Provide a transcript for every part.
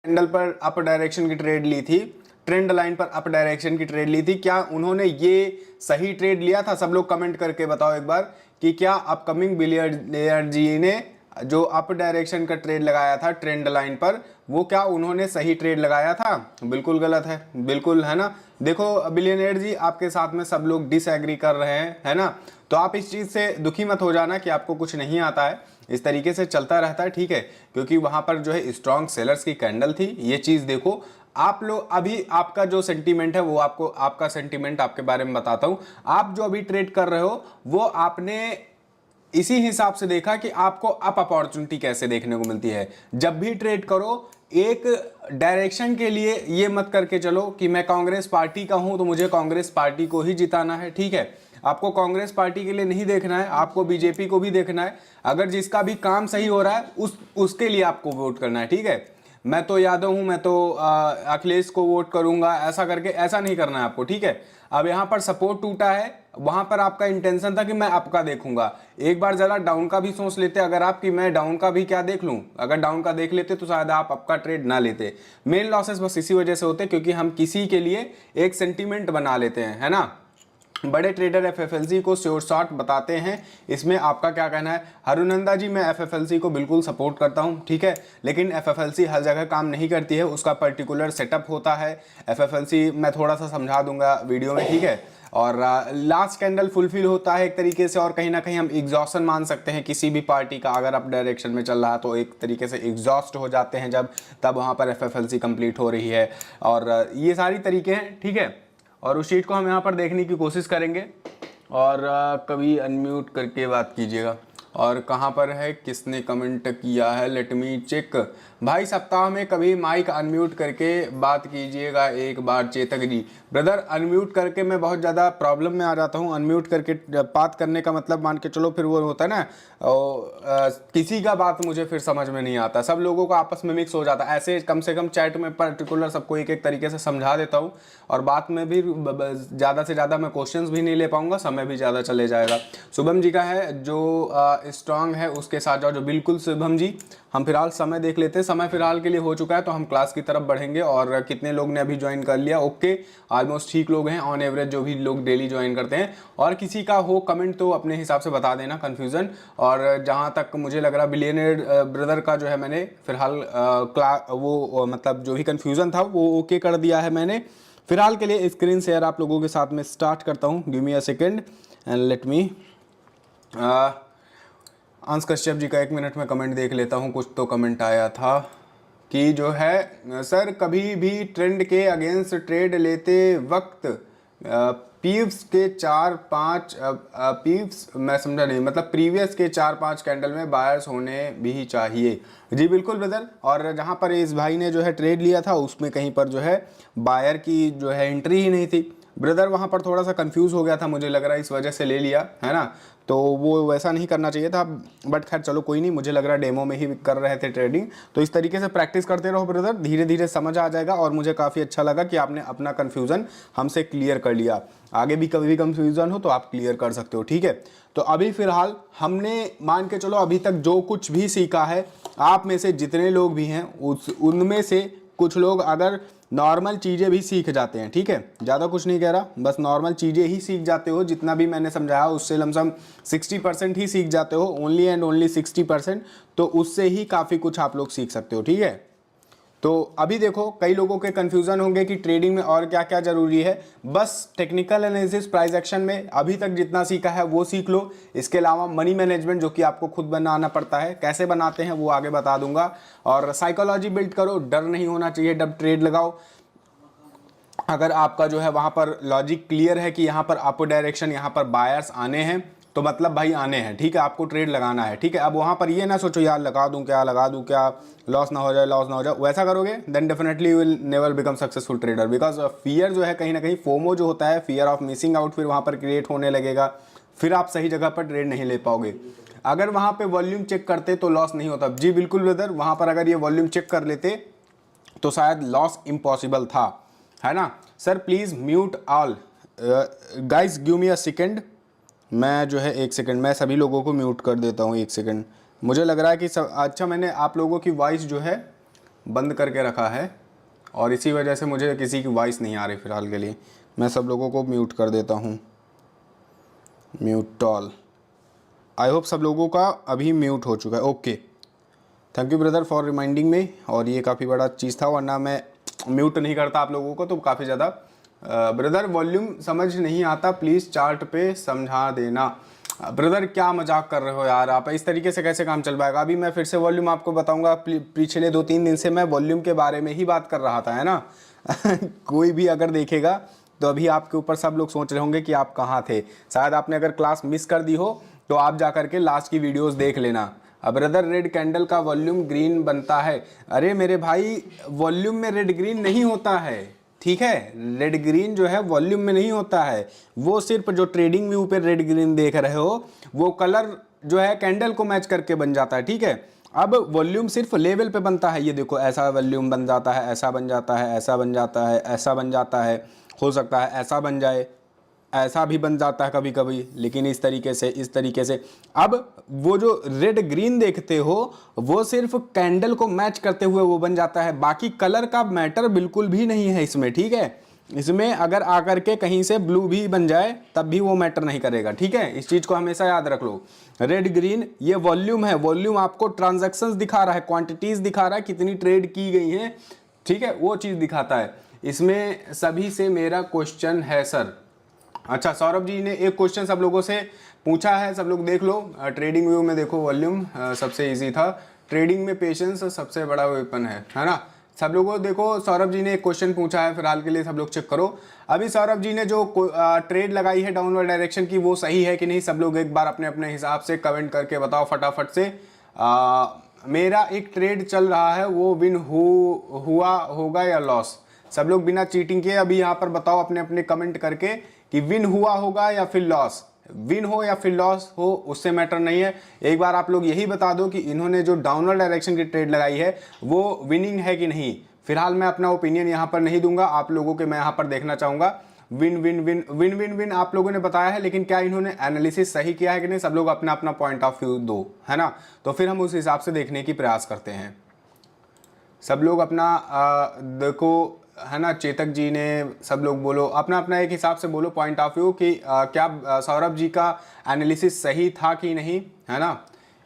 Candle पर up direction की trade ली थी, ट्रेंड लाइन पर अप डायरेक्शन की ट्रेड ली थी, क्या उन्होंने ये सही ट्रेड लिया था? सब लोग कमेंट करके बताओ एक बार कि क्या अपकमिंग बिलियनियर जी ने जो अप डायरेक्शन का ट्रेड लगाया था ट्रेंड लाइन पर, वो क्या उन्होंने सही ट्रेड लगाया था? बिल्कुल गलत है, बिल्कुल, है ना। देखो बिलियनियर जी, आपके साथ में सब लोग डिसएग्री कर रहे हैं, है ना। तो आप इस चीज़ से दुखी मत हो जाना कि आपको कुछ नहीं आता है, इस तरीके से चलता रहता है, ठीक है। क्योंकि वहां पर जो है स्ट्रॉन्ग सेलर्स की कैंडल थी, ये चीज़ देखो। आप लोग अभी आपका जो सेंटीमेंट है वो आपको, आपका सेंटीमेंट आपके बारे में बताता हूं। आप जो अभी ट्रेड कर रहे हो वो आपने इसी हिसाब से देखा कि आपको अप अपॉर्चुनिटी कैसे देखने को मिलती है। जब भी ट्रेड करो एक डायरेक्शन के लिए ये मत करके चलो कि मैं कांग्रेस पार्टी का हूं तो मुझे कांग्रेस पार्टी को ही जिताना है, ठीक है। आपको कांग्रेस पार्टी के लिए नहीं देखना है, आपको बीजेपी को भी देखना है। अगर जिसका भी काम सही हो रहा है उसके लिए आपको वोट करना है, ठीक है। मैं तो यादव हूं, मैं तो अखिलेश को वोट करूंगा, ऐसा करके ऐसा नहीं करना है आपको, ठीक है। अब यहां पर सपोर्ट टूटा है, वहां पर आपका इंटेंशन था कि मैं अप का देखूंगा। एक बार जरा डाउन का भी सोच लेते अगर आप, कि मैं डाउन का भी क्या देख लूं। अगर डाउन का देख लेते तो शायद आप अप का ट्रेड ना लेते। मेन लॉसेस बस इसी वजह से होते क्योंकि हम किसी के लिए एक सेंटीमेंट बना लेते हैं, है ना। बड़े ट्रेडर एफएफएलसी को श्योर शॉट बताते हैं। इसमें आपका क्या कहना है? हरुनंदा जी, मैं एफएफएलसी को बिल्कुल सपोर्ट करता हूं, ठीक है। लेकिन एफएफएलसी हर जगह काम नहीं करती है, उसका पर्टिकुलर सेटअप होता है। एफएफएलसी मैं थोड़ा सा समझा दूंगा वीडियो में, ठीक है। और लास्ट कैंडल फुलफिल होता है एक तरीके से, और कहीं ना कहीं हम एग्जॉस्शन मान सकते हैं किसी भी पार्टी का। अगर अप डायरेक्शन में चल रहा है तो एक तरीके से एग्जॉस्ट हो जाते हैं जब, तब वहां पर एफएफएलसी कंप्लीट हो रही है। और ये सारी तरीके हैं, ठीक है। और उस शीट को हम यहाँ पर देखने की कोशिश करेंगे। और कभी अनम्यूट करके बात कीजिएगा। और कहाँ पर है, किसने कमेंट किया है, लेट मी चेक। भाई सप्ताह में कभी माइक अनम्यूट करके बात कीजिएगा एक बार, चेतक जी। ब्रदर अनम्यूट करके मैं बहुत ज़्यादा प्रॉब्लम में आ जाता हूँ। अनम्यूट करके बात करने का मतलब मान के चलो फिर वो होता है ना, किसी का बात मुझे फिर समझ में नहीं आता, सब लोगों को आपस में मिक्स हो जाता है। ऐसे कम से कम चैट में पर्टिकुलर सबको एक एक तरीके से समझा देता हूँ, और बात में भी ज़्यादा से ज़्यादा मैं क्वेश्चंस भी नहीं ले पाऊंगा, समय भी ज़्यादा चले जाएगा। शुभम जी का है जो स्ट्रांग है उसके साथ जाओ, जो बिल्कुल शुभम जी। हम फिलहाल समय देख लेते हैं, समय फिलहाल के लिए हो चुका है, तो हम क्लास की तरफ बढ़ेंगे। और कितने लोग ने अभी ज्वाइन कर लिया? ओके, ऑलमोस्ट ठीक लोग हैं ऑन एवरेज, जो भी लोग डेली ज्वाइन करते हैं। और किसी का हो कमेंट तो अपने हिसाब से बता देना कन्फ्यूज़न। और जहाँ तक मुझे लग रहा बिलियनियर ब्रदर का जो है मैंने फिलहाल वो मतलब जो भी कन्फ्यूज़न था वो ओके कर दिया है मैंने। फिलहाल के लिए स्क्रीन शेयर आप लोगों के साथ में स्टार्ट करता हूँ। Give me a second and let me. अंश कश्यप जी का 1 मिनट में कमेंट देख लेता हूँ। कुछ तो कमेंट आया था कि जो है सर कभी भी ट्रेंड के अगेंस्ट ट्रेड लेते वक्त पीव्स के 4-5 पीव्स, मैं समझा नहीं, मतलब प्रीवियस के 4-5 कैंडल में बायर्स होने भी चाहिए। जी बिल्कुल ब्रदर। और जहाँ पर इस भाई ने जो है ट्रेड लिया था उसमें कहीं पर जो है बायर की जो है एंट्री ही नहीं थी ब्रदर। वहाँ पर थोड़ा सा कंफ्यूज हो गया था मुझे लग रहा है, इस वजह से ले लिया, है ना। तो वो वैसा नहीं करना चाहिए था, बट खैर चलो कोई नहीं। मुझे लग रहा है डेमो में ही कर रहे थे ट्रेडिंग, तो इस तरीके से प्रैक्टिस करते रहो ब्रदर, धीरे धीरे समझ आ जाएगा। और मुझे काफ़ी अच्छा लगा कि आपने अपना कन्फ्यूज़न हमसे क्लियर कर लिया। आगे भी कभी भी कन्फ्यूज़न हो तो आप क्लियर कर सकते हो, ठीक है। तो अभी फ़िलहाल हमने मान के चलो अभी तक जो कुछ भी सीखा है, आप में से जितने लोग भी हैं उनमें से कुछ लोग अगर नॉर्मल चीज़ें भी सीख जाते हैं, ठीक है, ज़्यादा कुछ नहीं कह रहा, बस नॉर्मल चीज़ें ही सीख जाते हो, जितना भी मैंने समझाया उससे लमसम 60% ही सीख जाते हो, ओनली एंड ओनली 60%, तो उससे ही काफ़ी कुछ आप लोग सीख सकते हो, ठीक है। तो अभी देखो कई लोगों के कन्फ्यूज़न होंगे कि ट्रेडिंग में और क्या क्या ज़रूरी है। बस टेक्निकल एनालिसिस प्राइस एक्शन में अभी तक जितना सीखा है वो सीख लो। इसके अलावा मनी मैनेजमेंट जो कि आपको खुद बनाना पड़ता है, कैसे बनाते हैं वो आगे बता दूंगा। और साइकोलॉजी बिल्ड करो, डर नहीं होना चाहिए जब ट्रेड लगाओ। अगर आपका जो है वहाँ पर लॉजिक क्लियर है कि यहाँ पर अप डायरेक्शन, यहाँ पर बायर्स आने हैं, तो मतलब भाई आने हैं, ठीक है, आपको ट्रेड लगाना है, ठीक है। अब वहाँ पर ये ना सोचो यार लगा दूँ क्या, लॉस ना हो जाए, वैसा करोगे then definitely you will never become successful trader. Because fear जो है कहीं ना कहीं, फोमो जो होता है, फियर ऑफ मिसिंग आउट, फिर वहाँ पर क्रिएट होने लगेगा, फिर आप सही जगह पर ट्रेड नहीं ले पाओगे। अगर वहाँ पर वॉल्यूम चेक करते तो लॉस नहीं होता। जी बिल्कुल ब्रदर, वहाँ पर अगर ये वॉल्यूम चेक कर लेते तो शायद लॉस इम्पॉसिबल था, है ना। Sir please mute all guys, give me a second. मैं जो है 1 सेकेंड, मैं सभी लोगों को म्यूट कर देता हूँ 1 सेकेंड। मुझे लग रहा है कि अच्छा मैंने आप लोगों की वॉइस जो है बंद करके रखा है और इसी वजह से मुझे किसी की वॉइस नहीं आ रही फ़िलहाल के लिए। मैं सब लोगों को म्यूट कर देता हूँ, म्यूट ऑल। आई होप सब लोगों का अभी म्यूट हो चुका है। Okay, thank you brother for reminding में। और ये काफ़ी बड़ा चीज़ था, वरना मैं म्यूट नहीं करता आप लोगों को तो काफ़ी ज़्यादा। ब्रदर वॉल्यूम समझ नहीं आता, प्लीज़ चार्ट पे समझा देना। ब्रदर क्या मजाक कर रहे हो यार आप, इस तरीके से कैसे काम चल पाएगा। अभी मैं फिर से वॉल्यूम आपको बताऊंगा। पिछले 2-3 दिन से मैं वॉल्यूम के बारे में ही बात कर रहा था, है ना। कोई भी अगर देखेगा तो अभी आपके ऊपर सब लोग सोच रहे होंगे कि आप कहाँ थे। शायद आपने अगर क्लास मिस कर दी हो तो आप जा करके लास्ट की वीडियोस देख लेना। अब ब्रदर रेड कैंडल का वॉल्यूम ग्रीन बनता है। अरे मेरे भाई, वॉल्यूम में रेड ग्रीन नहीं होता है, ठीक है। रेड ग्रीन जो है वॉल्यूम में नहीं होता है, वो सिर्फ जो ट्रेडिंग व्यू पे रेड ग्रीन देख रहे हो वो कलर जो है कैंडल को मैच करके बन जाता है, ठीक है। अब वॉल्यूम सिर्फ लेवल पे बनता है। ये देखो ऐसा वॉल्यूम बन जाता है, ऐसा बन जाता है, ऐसा बन जाता है, ऐसा बन जाता है, हो सकता है ऐसा बन जाए, ऐसा भी बन जाता है कभी कभी, लेकिन इस तरीके से, इस तरीके से। अब वो जो रेड ग्रीन देखते हो वो सिर्फ कैंडल को मैच करते हुए वो बन जाता है, बाकी कलर का मैटर बिल्कुल भी नहीं है इसमें, ठीक है। इसमें अगर आकर के कहीं से ब्लू भी बन जाए तब भी वो मैटर नहीं करेगा, ठीक है। इस चीज़ को हमेशा याद रख लो। रेड ग्रीन ये वॉल्यूम है, वॉल्यूम आपको ट्रांजैक्शंस दिखा रहा है, क्वांटिटीज दिखा रहा है, कितनी ट्रेड की गई हैं, ठीक है, वो चीज़ दिखाता है। इसमें सभी से मेरा क्वेश्चन है सर। अच्छा, सौरभ जी ने एक क्वेश्चन सब लोगों से पूछा है, सब लोग देख लो। ट्रेडिंग व्यू में देखो, वॉल्यूम सबसे इजी था, ट्रेडिंग में पेशेंस सबसे बड़ा वेपन है ना। सब लोगों देखो, सौरभ जी ने एक क्वेश्चन पूछा है, फिलहाल के लिए सब लोग चेक करो। अभी सौरभ जी ने जो ट्रेड लगाई है डाउनवर्ड डायरेक्शन की, वो सही है कि नहीं, सब लोग एक बार अपने अपने हिसाब से कमेंट करके बताओ फटाफट से। मेरा एक ट्रेड चल रहा है, वो विन हुआ होगा या लॉस। सब लोग बिना चीटिंग किए अभी यहाँ पर बताओ अपने अपने कमेंट करके कि विन हुआ होगा या फिर लॉस। विन हो या फिर लॉस हो उससे मैटर नहीं है, एक बार आप लोग यही बता दो कि इन्होंने जो डाउनवर्ड डायरेक्शन की ट्रेड लगाई है वो विनिंग है कि नहीं। फिलहाल मैं अपना ओपिनियन यहाँ पर नहीं दूंगा, आप लोगों के मैं यहाँ पर देखना चाहूंगा। Win win win win win win आप लोगों ने बताया है, लेकिन क्या इन्होंने एनालिसिस सही किया है कि नहीं, सब लोग अपना अपना पॉइंट ऑफ व्यू दो, है ना। तो फिर हम उस हिसाब से देखने की प्रयास करते हैं। सब लोग अपना देखो, है ना। चेतक जी ने, सब लोग बोलो अपना अपना एक हिसाब से बोलो पॉइंट ऑफ व्यू कि क्या सौरभ जी का एनालिसिस सही था कि नहीं, है ना।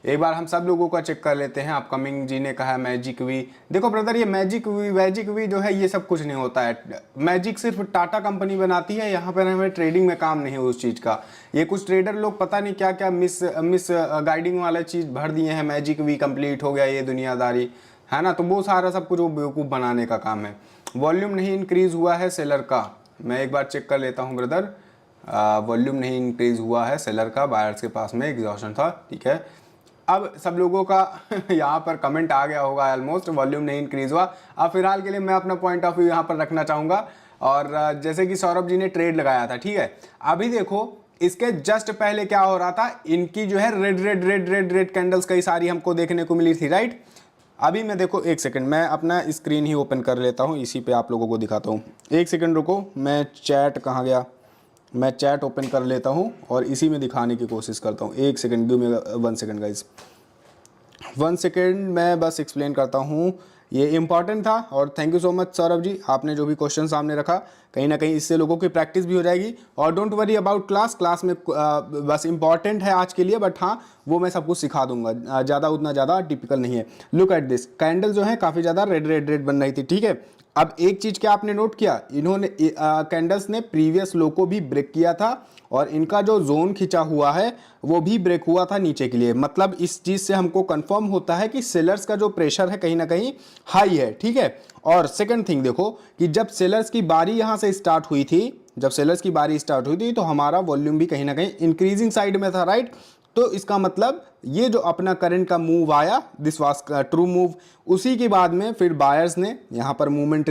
एक बार हम सब लोगों का चेक कर लेते हैं। अपकमिंग जी ने कहा मैजिक वी। देखो ब्रदर, ये मैजिक वी जो है ये सब कुछ नहीं होता है। मैजिक सिर्फ टाटा कंपनी बनाती है, यहाँ पर हमें ट्रेडिंग में काम नहीं है उस चीज़ का। ये कुछ ट्रेडर लोग पता नहीं क्या क्या मिस गाइडिंग वाला चीज़ भर दिए हैं, मैजिक वी कंप्लीट हो गया, ये दुनियादारी, है ना। तो वो सारा सब कुछ वो बेवकूफ़ बनाने का काम है। वॉल्यूम नहीं इंक्रीज हुआ है सेलर का, मैं एक बार चेक कर लेता हूँ ब्रदर। वॉल्यूम नहीं इंक्रीज हुआ है सेलर का, बायर्स के पास में एग्जॉशन था, ठीक है। अब सब लोगों का यहाँ पर कमेंट आ गया होगा ऑलमोस्ट, वॉल्यूम नहीं इंक्रीज हुआ। अब फिलहाल के लिए मैं अपना पॉइंट ऑफ व्यू यहाँ पर रखना चाहूँगा। और जैसे कि सौरभ जी ने ट्रेड लगाया था, ठीक है। अभी देखो इसके जस्ट पहले क्या हो रहा था, इनकी जो है red red red red red candles कई सारी हमको देखने को मिली थी, राइट। अभी मैं देखो, एक सेकंड, मैं अपना स्क्रीन ही ओपन कर लेता हूँ, इसी पे आप लोगों को दिखाता हूँ। एक सेकंड रुको, मैं चैट कहाँ गया, मैं चैट ओपन कर लेता हूँ और इसी में दिखाने की कोशिश करता हूँ। एक second, give me 1 second guys, 1 second, मैं बस एक्सप्लेन करता हूँ। ये इंपॉर्टेंट था और thank you so much Saurabh ji, आपने जो भी क्वेश्चन सामने रखा, कहीं ना कहीं इससे लोगों की प्रैक्टिस भी हो जाएगी। और डोंट वरी अबाउट क्लास में बस इंपॉर्टेंट है आज के लिए, बट हाँ वो मैं सब कुछ सिखा दूंगा, ज़्यादा उतना ज़्यादा टिपिकल नहीं है। लुक एट दिस, कैंडल जो है काफ़ी ज़्यादा रेड रेड रेड बन रही थी, ठीक है। अब एक चीज़ क्या आपने नोट किया, इन्होंने कैंडल्स ने प्रीवियस लो को भी ब्रेक किया था और इनका जो जोन खिंचा हुआ है वो भी ब्रेक हुआ था नीचे के लिए। मतलब इस चीज़ से हमको कंफर्म होता है कि सेलर्स का जो प्रेशर है कहीं ना कहीं हाई है, ठीक है। और सेकंड थिंग देखो कि जब सेलर्स की बारी यहाँ से स्टार्ट हुई थी, जब सेलर्स की बारी स्टार्ट हुई थी तो हमारा वॉल्यूम भी कहीं ना कहीं इंक्रीजिंग साइड में था, राइट। तो इसका मतलब ये जो अपना करंट का मूव आया, दिस वाज ट्रू मूव। उसी के बाद में फिर बायर्स ने यहाँ पर मूवमेंट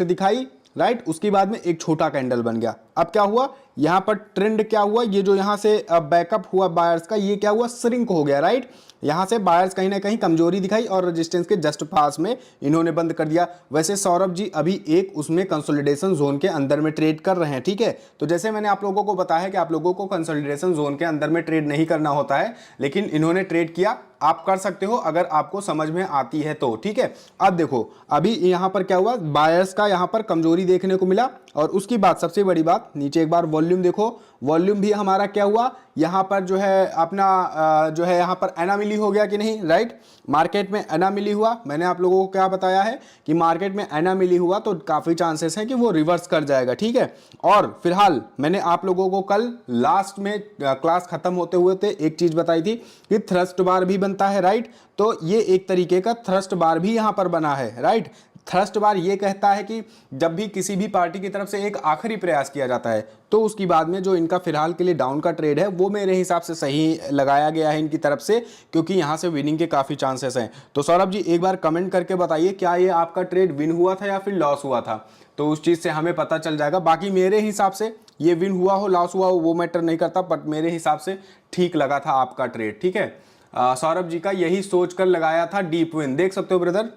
दिखाई, राइट। उसके बाद में एक छोटा कैंडल बन गया। अब क्या हुआ यहाँ पर, ट्रेंड क्या हुआ, ये जो यहाँ से बैकअप हुआ बायर्स का, ये क्या हुआ, श्रिंक हो गया, राइट। यहाँ से बायर्स कहीं ना कहीं कमजोरी दिखाई और रेजिस्टेंस के जस्ट पास में इन्होंने बंद कर दिया। वैसे सौरभ जी अभी एक उसमें कंसोलिडेशन जोन के अंदर में ट्रेड कर रहे हैं, ठीक है। तो जैसे मैंने आप लोगों को बताया कि आप लोगों को कंसोलिडेशन जोन के अंदर में ट्रेड नहीं करना होता है, लेकिन इन्होंने ट्रेड किया आप कर सकते हो अगर आपको समझ में आती है तो, ठीक है। अब देखो अभी यहाँ पर क्या हुआ, बायर्स का यहाँ पर कमजोरी देखने को मिला, और उसकी बात सबसे बड़ी बात नीचे एक बार वॉल्यूम देखो, वॉल्यूम भी हमारा क्या हुआ यहाँ पर जो है अपना जो है यहाँ पर एनामिली हो गया कि नहीं, राइट। मार्केट में एनामिली हुआ, मैंने आप लोगों को क्या बताया है कि मार्केट में एनामिली हुआ तो काफी चांसेस हैं कि वो रिवर्स कर जाएगा, ठीक है। और फिलहाल मैंने आप लोगों को कल लास्ट में क्लास खत्म होते हुए एक चीज बताई थी कि थ्रस्ट बार भी बनता है, राइट। तो ये एक तरीके का थ्रस्ट बार भी यहां पर बना है, राइट। थ्रस्ट बार ये कहता है कि जब भी किसी भी पार्टी की तरफ से एक आखिरी प्रयास किया जाता है तो उसकी बाद में जो इनका फिलहाल के लिए डाउन का ट्रेड है वो मेरे हिसाब से सही लगाया गया है इनकी तरफ से, क्योंकि यहां से विनिंग के काफी चांसेस हैं। तो सौरभ जी एक बार कमेंट करके बताइए क्या ये आपका ट्रेड विन हुआ था या फिर लॉस हुआ था, तो उस चीज से हमें पता चल जाएगा। बाकी मेरे हिसाब से ये विन हुआ हो लॉस हुआ हो वो मैटर नहीं करता, बट मेरे हिसाब से ठीक लगा था आपका ट्रेड, ठीक है। सौरभ जी का यही सोचकर लगाया था डीप विन, देख सकते हो ब्रदर,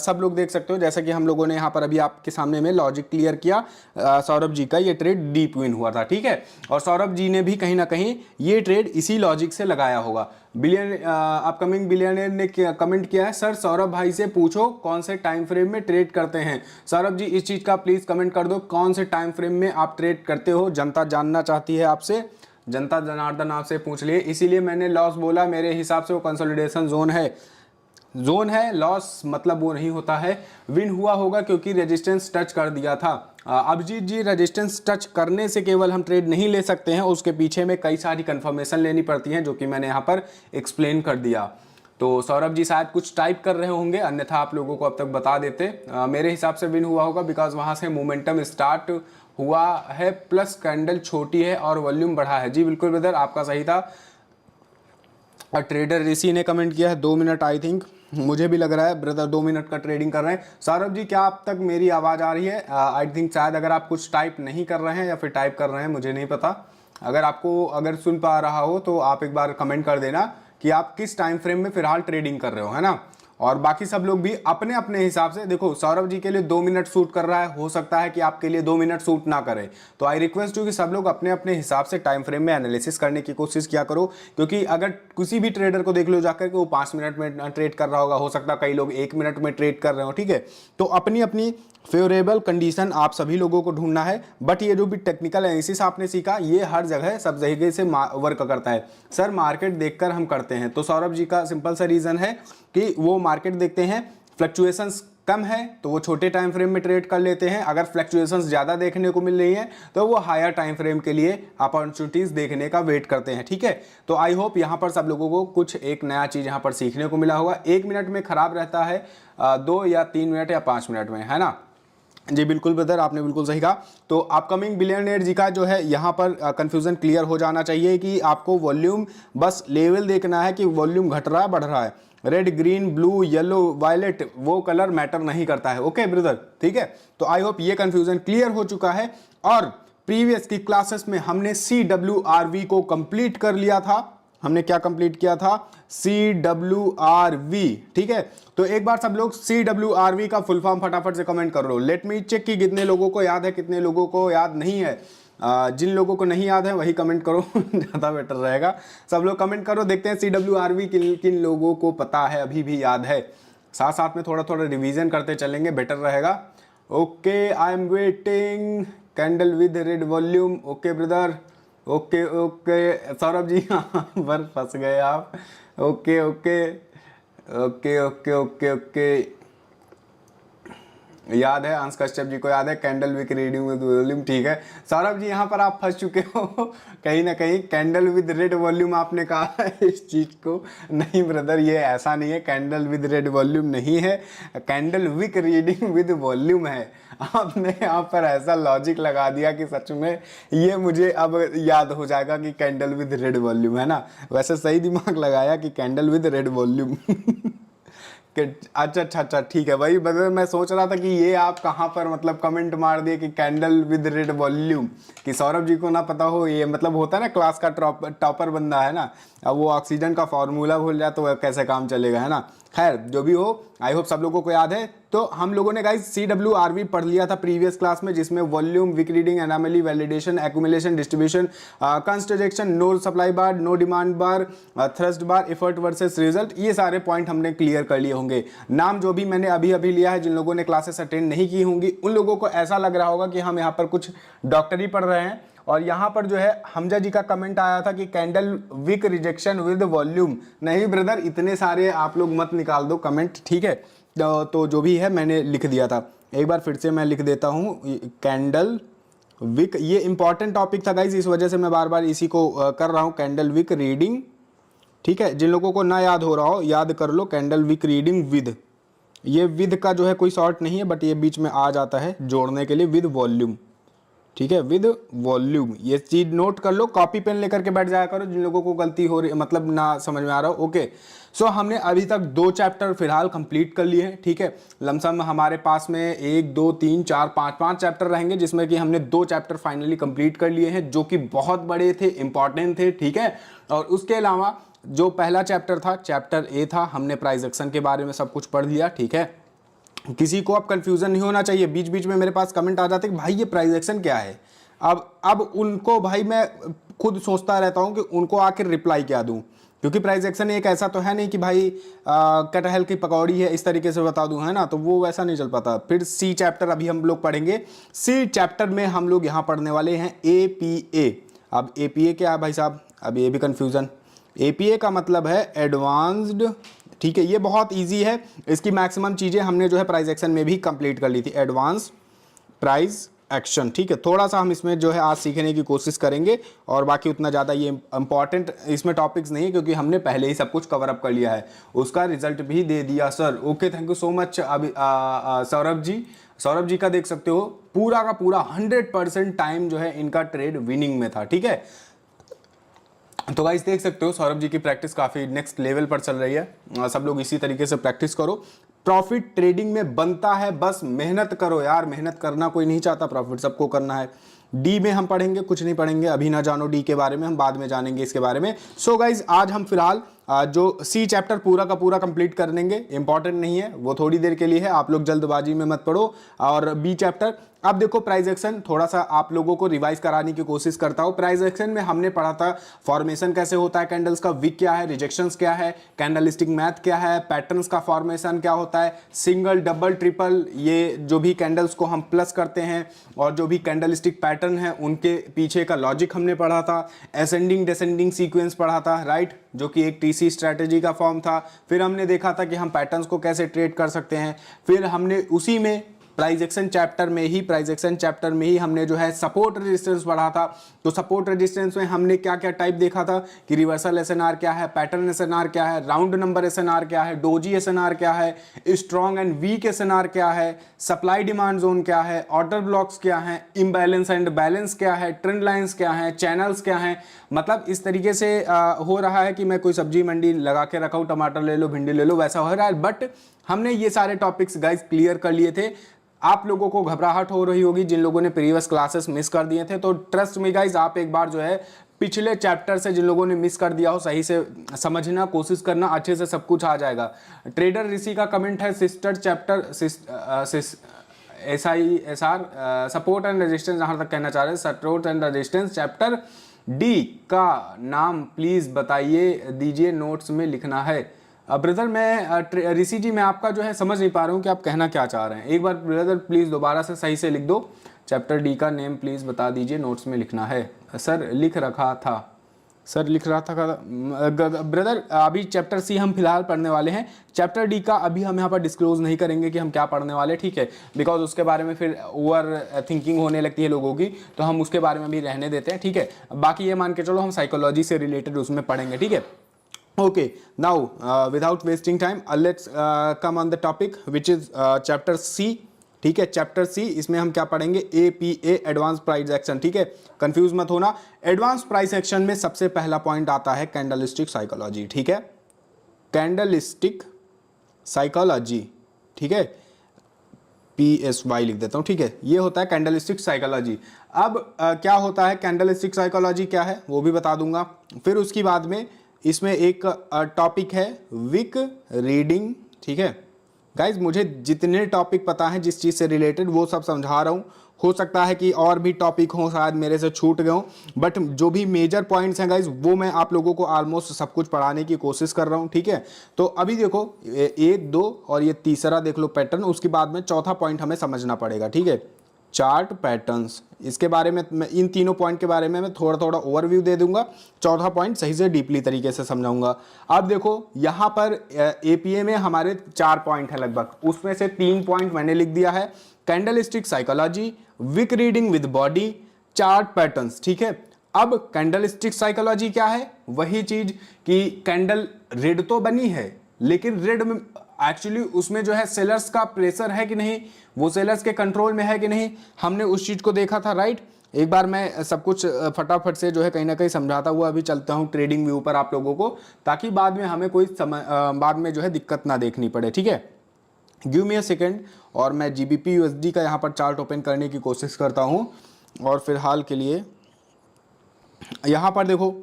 सब लोग देख सकते हो, जैसा कि हम लोगों ने यहाँ पर अभी आपके सामने में लॉजिक क्लियर किया। सौरभ जी का ये ट्रेड डीप विन हुआ था, ठीक है। और सौरभ जी ने भी कहीं ना कहीं ये ट्रेड इसी लॉजिक से लगाया होगा। अपकमिंग बिलियनर ने कमेंट किया है, सर सौरभ भाई से पूछो कौन से टाइम फ्रेम में ट्रेड करते हैं। सौरभ जी इस चीज का प्लीज कमेंट कर दो, कौन से टाइम फ्रेम में आप ट्रेड करते हो, जनता जानना चाहती है आपसे, जनता जनार्दन आपसे पूछ लिए, इसीलिए मैंने लॉस बोला। मेरे हिसाब से वो कंसोलिडेशन जोन है, लॉस मतलब वो नहीं होता है। विन हुआ होगा क्योंकि रेजिस्टेंस टच कर दिया था। अभिजीत जी रेजिस्टेंस टच करने से केवल हम ट्रेड नहीं ले सकते हैं, उसके पीछे में कई सारी कंफर्मेशन लेनी पड़ती हैं जो कि मैंने यहाँ पर एक्सप्लेन कर दिया। तो सौरभ जी शायद कुछ टाइप कर रहे होंगे, अन्यथा आप लोगों को अब तक बता देते। मेरे हिसाब से विन हुआ होगा बिकॉज वहां से मोमेंटम स्टार्ट हुआ है, प्लस कैंडल छोटी है और वॉल्यूम बढ़ा है। जी बिल्कुल ब्रदर आपका सही था। ट्रेडर ऋषि ने कमेंट किया है 2 मिनट, आई थिंक मुझे भी लग रहा है ब्रदर 2 मिनट का ट्रेडिंग कर रहे हैं। सौरभ जी क्या आप तक मेरी आवाज़ आ रही है? आई थिंक शायद अगर आप कुछ टाइप नहीं कर रहे हैं या फिर टाइप कर रहे हैं मुझे नहीं पता। अगर सुन पा रहा हो तो आप एक बार कमेंट कर देना कि आप किस टाइम फ्रेम में फिलहाल ट्रेडिंग कर रहे हो, है ना। और बाकी सब लोग भी अपने अपने हिसाब से, देखो सौरभ जी के लिए 2 मिनट सूट कर रहा है, हो सकता है कि आपके लिए 2 मिनट सूट ना करे, तो आई रिक्वेस्ट यू कि सब लोग अपने अपने हिसाब से टाइम फ्रेम में एनालिसिस करने की कोशिश किया करो। क्योंकि अगर किसी भी ट्रेडर को देख लो जाकर कि वो 5 मिनट में ट्रेड कर रहा होगा, हो सकता है कई लोग 1 मिनट में ट्रेड कर रहे हो, ठीक है। तो अपनी अपनी फेवरेबल कंडीशन आप सभी लोगों को ढूंढना है। बट ये जो भी टेक्निकल एनालिसिस आपने सीखा ये हर जगह सब जगह से वर्क करता है। सर मार्केट देखकर हम करते हैं, तो सौरभ जी का सिंपल सा रीजन है कि वो मार्केट देखते हैं, फ्लक्चुएशंस कम है तो वो छोटे टाइम फ्रेम में ट्रेड कर लेते हैं, अगर फ्लक्चुएशंस ज़्यादा देखने को मिल रही हैं तो वो हायर टाइम फ्रेम के लिए अपॉर्चुनिटीज़ देखने का वेट करते हैं, ठीक है। तो आई होप यहाँ पर सब लोगों को कुछ एक नया चीज़ यहाँ पर सीखने को मिला होगा। 1 मिनट में खराब रहता है, 2 या 3 मिनट या 5 मिनट में, है ना। जी बिल्कुल ब्रदर आपने बिल्कुल सही कहा। तो अपकमिंग बिलियनर जी का जो है यहाँ पर कंफ्यूजन क्लियर हो जाना चाहिए कि आपको वॉल्यूम बस लेवल देखना है कि वॉल्यूम घट रहा है बढ़ रहा है। Red green blue yellow violet वो कलर मैटर नहीं करता है, ओके ब्रदर, ठीक है। तो आई होप ये कंफ्यूजन क्लियर हो चुका है। और प्रीवियस की क्लासेस में हमने CWRV को कंप्लीट कर लिया था। हमने क्या कंप्लीट किया था? CWRV, ठीक है। तो एक बार सब लोग CWRV का फुल फॉर्म फटाफट से कमेंट कर लो। लेट मी चेक कि कितने लोगों को याद है, कितने लोगों को याद नहीं है। जिन लोगों को नहीं याद है वही कमेंट करो ज़्यादा बेटर रहेगा। सब लोग कमेंट करो, देखते हैं CWRV किन लोगों को पता है, अभी भी याद है। साथ साथ में थोड़ा थोड़ा रिवीजन करते चलेंगे, बेटर रहेगा। Okay I am waiting candle with red volume, okay brother, okay okay Saurabh ji यहाँ पर फंस गए आप। Okay okay okay okay okay okay याद है, अंश कश्यप जी को याद है candle with reading with volume, ठीक है। सौरभ जी यहाँ पर आप फंस चुके हो कहीं ना कहीं, कैंडल विद रेड वॉल्यूम आपने कहा है इस चीज को। नहीं ब्रदर ये ऐसा नहीं है, कैंडल विद रेड वॉल्यूम नहीं है, candle with reading with volume है। आपने यहाँ पर ऐसा लॉजिक लगा दिया कि सच में ये मुझे अब याद हो जाएगा कि कैंडल विद रेड वॉल्यूम, है ना। वैसे सही दिमाग लगाया कि कैंडल विद रेड वॉल्यूम अच्छा ठीक है भाई, बस मैं सोच रहा था कि ये आप कहाँ पर मतलब कमेंट मार दिए कि कैंडल विद रेड वॉल्यूम, कि सौरभ जी को ना पता हो। ये मतलब होता है ना क्लास का टॉपर बंदा है ना, अब वो ऑक्सीजन का फॉर्मूला भूल जाए तो कैसे काम चलेगा, है ना। खैर जो भी हो, आई होप सब लोगों को याद है। तो हम लोगों ने गाइस CWRV पढ़ लिया था प्रीवियस क्लास में, जिसमें volume, weak reading, anomaly, validation, accumulation, distribution, construction, no supply bar, no demand bar, thrust bar, effort versus result, ये सारे पॉइंट हमने क्लियर कर लिए होंगे। नाम जो भी मैंने अभी अभी लिया है, जिन लोगों ने क्लासेस अटेंड नहीं की होंगी उन लोगों को ऐसा लग रहा होगा कि हम यहाँ पर कुछ डॉक्टरी पढ़ रहे हैं। और यहाँ पर जो है हमजा जी का कमेंट आया था कि candle wick rejection with volume. नहीं ब्रदर, इतने सारे आप लोग मत निकाल दो कमेंट, ठीक है। तो जो भी है मैंने लिख दिया था, एक बार फिर से मैं लिख देता हूँ, कैंडल विक, ये इंपॉर्टेंट टॉपिक था गाइज, इस वजह से मैं बार बार इसी को कर रहा हूँ, कैंडल विक रीडिंग, ठीक है। जिन लोगों को ना याद हो रहा हो याद कर लो, कैंडल विक रीडिंग विद, ये विद का जो है कोई शॉर्ट नहीं है, बट ये बीच में आ जाता है जोड़ने के लिए, विद वॉल्यूम, ठीक है, विद वॉल्यूम। ये चीज नोट कर लो, कॉपी पेन लेकर के बैठ जाया करो जिन लोगों को गलती हो रही, मतलब ना समझ में आ रहा हो। ओके, सो हमने अभी तक 2 चैप्टर फिलहाल कंप्लीट कर लिए हैं, ठीक है। लमसम हमारे पास में 1 2 3 4 5 चैप्टर रहेंगे, जिसमें कि हमने 2 चैप्टर फाइनली कंप्लीट कर लिए हैं, जो कि बहुत बड़े थे, इंपॉर्टेंट थे, ठीक है। और उसके अलावा जो पहला चैप्टर था, चैप्टर ए था, हमने प्राइस एक्शन के बारे में सब कुछ पढ़ लिया, ठीक है। किसी को अब कंफ्यूजन नहीं होना चाहिए। बीच बीच में मेरे पास कमेंट आ जाते कि भाई ये प्राइस एक्शन क्या है। अब उनको भाई मैं खुद सोचता रहता हूं कि उनको आखिर रिप्लाई क्या दूं, क्योंकि प्राइस एक्शन एक ऐसा तो है नहीं कि भाई कटहल की पकौड़ी है इस तरीके से बता दूं, है ना, तो वो वैसा नहीं चल पाता। फिर सी चैप्टर अभी हम लोग पढ़ेंगे। सी चैप्टर में हम लोग यहाँ पढ़ने वाले हैं APA। अब APA क्या है भाई साहब, अब ये भी कंफ्यूजन। APA का मतलब है एडवांस्ड, ठीक है, ये बहुत इजी है, इसकी मैक्सिमम चीजें हमने जो है प्राइस एक्शन में भी कंप्लीट कर ली थी, एडवांस प्राइस एक्शन, ठीक है। थोड़ा सा हम इसमें जो है आज सीखने की कोशिश करेंगे, और बाकी उतना ज़्यादा ये इंपॉर्टेंट इसमें टॉपिक्स नहीं है, क्योंकि हमने पहले ही सब कुछ कवर अप कर लिया है, उसका रिजल्ट भी दे दिया sir. Okay, thank you so much. अभी सौरभ जी का देख सकते हो, पूरा का पूरा 100% टाइम जो है इनका ट्रेड विनिंग में था, ठीक है। तो गाइस देख सकते हो सौरभ जी की प्रैक्टिस काफ़ी नेक्स्ट लेवल पर चल रही है। सब लोग इसी तरीके से प्रैक्टिस करो। प्रॉफिट ट्रेडिंग में बनता है, बस मेहनत करो यार, मेहनत करना कोई नहीं चाहता, प्रॉफिट सबको करना है। डी में हम पढ़ेंगे, कुछ नहीं पढ़ेंगे, अभी ना जानो डी के बारे में, हम बाद में जानेंगे इसके बारे में। सो गाइज आज हम फिलहाल जो सी चैप्टर पूरा का पूरा कंप्लीट कर लेंगे, इंपॉर्टेंट नहीं है, वो थोड़ी देर के लिए है, आप लोग जल्दबाजी में मत पढ़ो। और बी चैप्टर, अब देखो प्राइस एक्शन थोड़ा सा आप लोगों को रिवाइज कराने की कोशिश करता हूं। प्राइस एक्शन में हमने पढ़ा था फॉर्मेशन कैसे होता है कैंडल्स का, विक क्या है, रिजेक्शंस क्या है, कैंडलिस्टिक मैथ क्या है, पैटर्न्स का फॉर्मेशन क्या होता है, सिंगल डबल ट्रिपल, ये जो भी कैंडल्स को हम प्लस करते हैं और जो भी कैंडलिस्टिक पैटर्न है उनके पीछे का लॉजिक हमने पढ़ा था। असेंडिंग डिसेंडिंग सीक्वेंस पढ़ा था, राइट, जो कि एक टीसी स्ट्रैटेजी का फॉर्म था। फिर हमने देखा था कि हम पैटर्न्स को कैसे ट्रेड कर सकते हैं। फिर हमने उसी में प्राइस एक्शन चैप्टर में ही हमने जो है सपोर्ट रेजिस्टेंस पढ़ा था। तो सपोर्ट रेजिस्टेंस में हमने क्या क्या टाइप देखा था कि रिवर्सल एसएनआर क्या है, पैटर्न एसएनआर क्या है, राउंड नंबर एसएनआर क्या है, डोजी एसएनआर क्या है, स्ट्रॉन्ग एंड वीक एसएनआर क्या है, सप्लाई डिमांड जोन क्या है, ऑर्डर ब्लॉक्स क्या है, इम्बैलेंस एंड बैलेंस क्या है, ट्रेंड लाइंस क्या है, चैनल्स क्या है। मतलब इस तरीके से हो रहा है कि मैं कोई सब्जी मंडी लगा के रखा हूँ, टमाटर ले लो, भिंडी ले लो, वैसा हो रहा है। बट हमने ये सारे टॉपिक्स गाइस क्लियर कर लिए थे। आप लोगों को घबराहट हो रही होगी जिन लोगों ने प्रीवियस क्लासेस मिस कर दिए थे, तो ट्रस्ट मी गाइज, आप एक बार जो है पिछले चैप्टर से जिन लोगों ने मिस कर दिया हो सही से समझना कोशिश करना, अच्छे से सब कुछ आ जाएगा। ट्रेडर ऋषि का कमेंट है sister chapter SISR support and resistance, जहां तक कहना चाह रहे हैं support and resistance chapter D का नाम प्लीज बताइए दीजिए, नोट्स में लिखना है। ब्रदर मैं ऋषि जी मैं आपका जो है समझ नहीं पा रहा हूँ कि आप कहना क्या चाह रहे हैं। एक बार ब्रदर प्लीज़ दोबारा से सही से लिख दो, चैप्टर डी का नेम प्लीज़ बता दीजिए, नोट्स में लिखना है। सर लिख रखा था, सर लिख रहा था ब्रदर। अभी चैप्टर सी हम फिलहाल पढ़ने वाले हैं, चैप्टर डी का अभी हम यहाँ पर डिस्क्लोज नहीं करेंगे कि हम क्या पढ़ने वाले, ठीक है, बिकॉज उसके बारे में फिर ओवर थिंकिंग होने लगती है लोगों की, तो हम उसके बारे में भी रहने देते हैं, ठीक है। बाकी ये मान के चलो हम साइकोलॉजी से रिलेटेड उसमें पढ़ेंगे, ठीक है। Okay, now without wasting time, let's come on the topic which is chapter C, ठीक है। चैप्टर सी, इसमें हम क्या पढ़ेंगे, APA एडवांस प्राइस एक्शन, ठीक है, कंफ्यूज मत होना। एडवांस प्राइस एक्शन में सबसे पहला पॉइंट आता है कैंडलस्टिक साइकोलॉजी, ठीक है, कैंडलस्टिक साइकोलॉजी, ठीक है, PSY लिख देता हूं, ठीक है, ये होता है कैंडलस्टिक साइकोलॉजी। अब क्या होता है कैंडलस्टिक साइकोलॉजी क्या है वो भी बता दूंगा। फिर उसके बाद में इसमें एक टॉपिक है विक रीडिंग ठीक है गाइज, मुझे जितने टॉपिक पता है जिस चीज़ से रिलेटेड वो सब समझा रहा हूँ। हो सकता है कि और भी टॉपिक हो शायद मेरे से छूट गए हों, बट जो भी मेजर पॉइंट्स हैं गाइज वो मैं आप लोगों को ऑलमोस्ट सब कुछ पढ़ाने की कोशिश कर रहा हूँ। ठीक है, तो अभी देखो 1, 2 और ये तीसरा देख लो पैटर्न, उसके बाद में चौथा पॉइंट हमें समझना पड़ेगा। ठीक है, चार्ट पैटर्न्स, इसके बारे में मैं इन तीनों पॉइंट के बारे में मैं थोड़ा थोड़ा ओवरव्यू दे दूंगा, चौथा पॉइंट सही से डीपली तरीके से समझाऊंगा। अब देखो यहाँ पर एपीए में हमारे 4 पॉइंट है लगभग, उसमें से 3 पॉइंट मैंने लिख दिया है, candlestick psychology, wick reading with body, chart patterns. ठीक है, अब कैंडलस्टिक साइकोलॉजी क्या है, वही चीज कि कैंडल रेड तो बनी है लेकिन रेड में एक्चुअली उसमें जो है सेलर्स का प्रेशर है कि नहीं, वो सेलर्स के कंट्रोल में है कि नहीं, हमने उस चीज को देखा था। राइट, एक बार मैं सब कुछ फटाफट से जो है कहीं ना कहीं समझाता हुआ अभी चलता हूँ ट्रेडिंग व्यू पर आप लोगों को, ताकि बाद में हमें कोई बाद में जो है दिक्कत ना देखनी पड़े। ठीक है, गिव मी अ सेकेंड, और मैं जीबीपी यूएसडी का यहाँ पर चार्ट ओपन करने की कोशिश करता हूँ। और फिलहाल के लिए यहाँ पर देखो,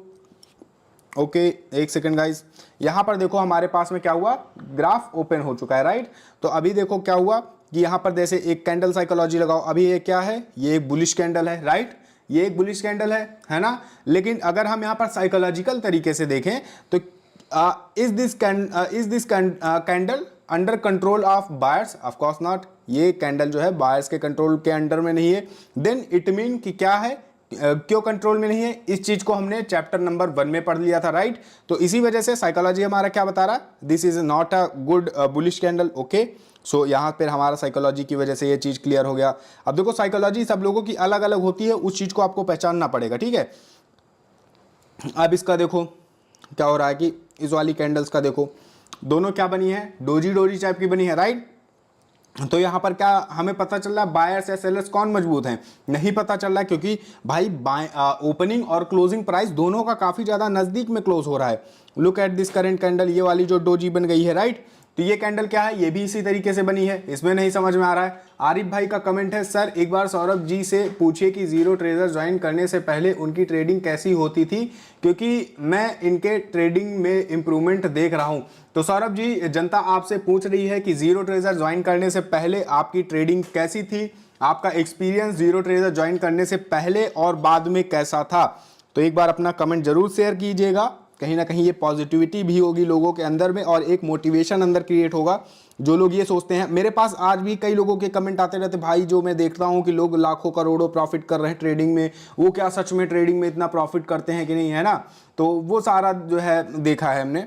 ओके एक सेकेंड गाइस, यहाँ पर देखो हमारे पास में क्या हुआ, ग्राफ ओपन हो चुका है। राइट, तो अभी देखो क्या हुआ कि यहाँ पर जैसे एक कैंडल साइकोलॉजी लगाओ, अभी ये क्या है, ये एक बुलिश कैंडल है। राइट, ये एक बुलिश कैंडल है ना, लेकिन अगर हम यहाँ पर साइकोलॉजिकल तरीके से देखें तो is this candle under control of buyers, of course not, ये कैंडल जो है बायर्स के कंट्रोल के अंडर में नहीं है। देन इट मीन कि क्या है, क्यों कंट्रोल में नहीं है, इस चीज को हमने चैप्टर नंबर 1 में पढ़ लिया था। राइट, तो इसी वजह से साइकोलॉजी हमारा क्या बता रहा, this is not a good bullish candle. Okay, so यहाँ पर हमारा साइकोलॉजी की वजह से ये चीज क्लियर हो गया। अब देखो साइकोलॉजी सब लोगों की अलग अलग होती है, उस चीज को आपको पहचानना पड़ेगा। ठीक है, अब इसका देखो क्या हो रहा है कि इस वाली कैंडल्स का देखो, दोनों क्या बनी है, डोजी डोजी टाइप की बनी है। राइट, तो यहाँ पर क्या हमें पता चल रहा है, बायर्स या सेलर्स कौन मजबूत हैं, नहीं पता चल रहा है, क्योंकि भाई ओपनिंग और क्लोजिंग प्राइस दोनों का काफी ज्यादा नजदीक में क्लोज हो रहा है। Look at this current candle, ये वाली जो डोजी बन गई है। राइट, तो ये कैंडल क्या है, ये भी इसी तरीके से बनी है, इसमें नहीं समझ में आ रहा है। आरिफ भाई का कमेंट है, सर एक बार सौरभ जी से पूछिए कि जीरो ट्रेजर ज्वाइन करने से पहले उनकी ट्रेडिंग कैसी होती थी, क्योंकि मैं इनके ट्रेडिंग में इंप्रूवमेंट देख रहा हूं। तो सौरभ जी, जनता आपसे पूछ रही है कि जीरो ट्रेजर ज्वाइन करने से पहले आपकी ट्रेडिंग कैसी थी, आपका एक्सपीरियंस जीरो ट्रेजर ज्वाइन करने से पहले और बाद में कैसा था। तो एक बार अपना कमेंट जरूर शेयर कीजिएगा, कहीं ना कहीं ये पॉजिटिविटी भी होगी लोगों के अंदर में और एक मोटिवेशन अंदर क्रिएट होगा। जो लोग ये सोचते हैं, मेरे पास आज भी कई लोगों के कमेंट आते रहते, भाई जो मैं देखता हूँ कि लोग लाखों करोड़ों प्रॉफिट कर रहे हैं ट्रेडिंग में, वो क्या सच में ट्रेडिंग में इतना प्रॉफिट करते हैं कि नहीं, है ना। तो वो सारा जो है देखा है हमने।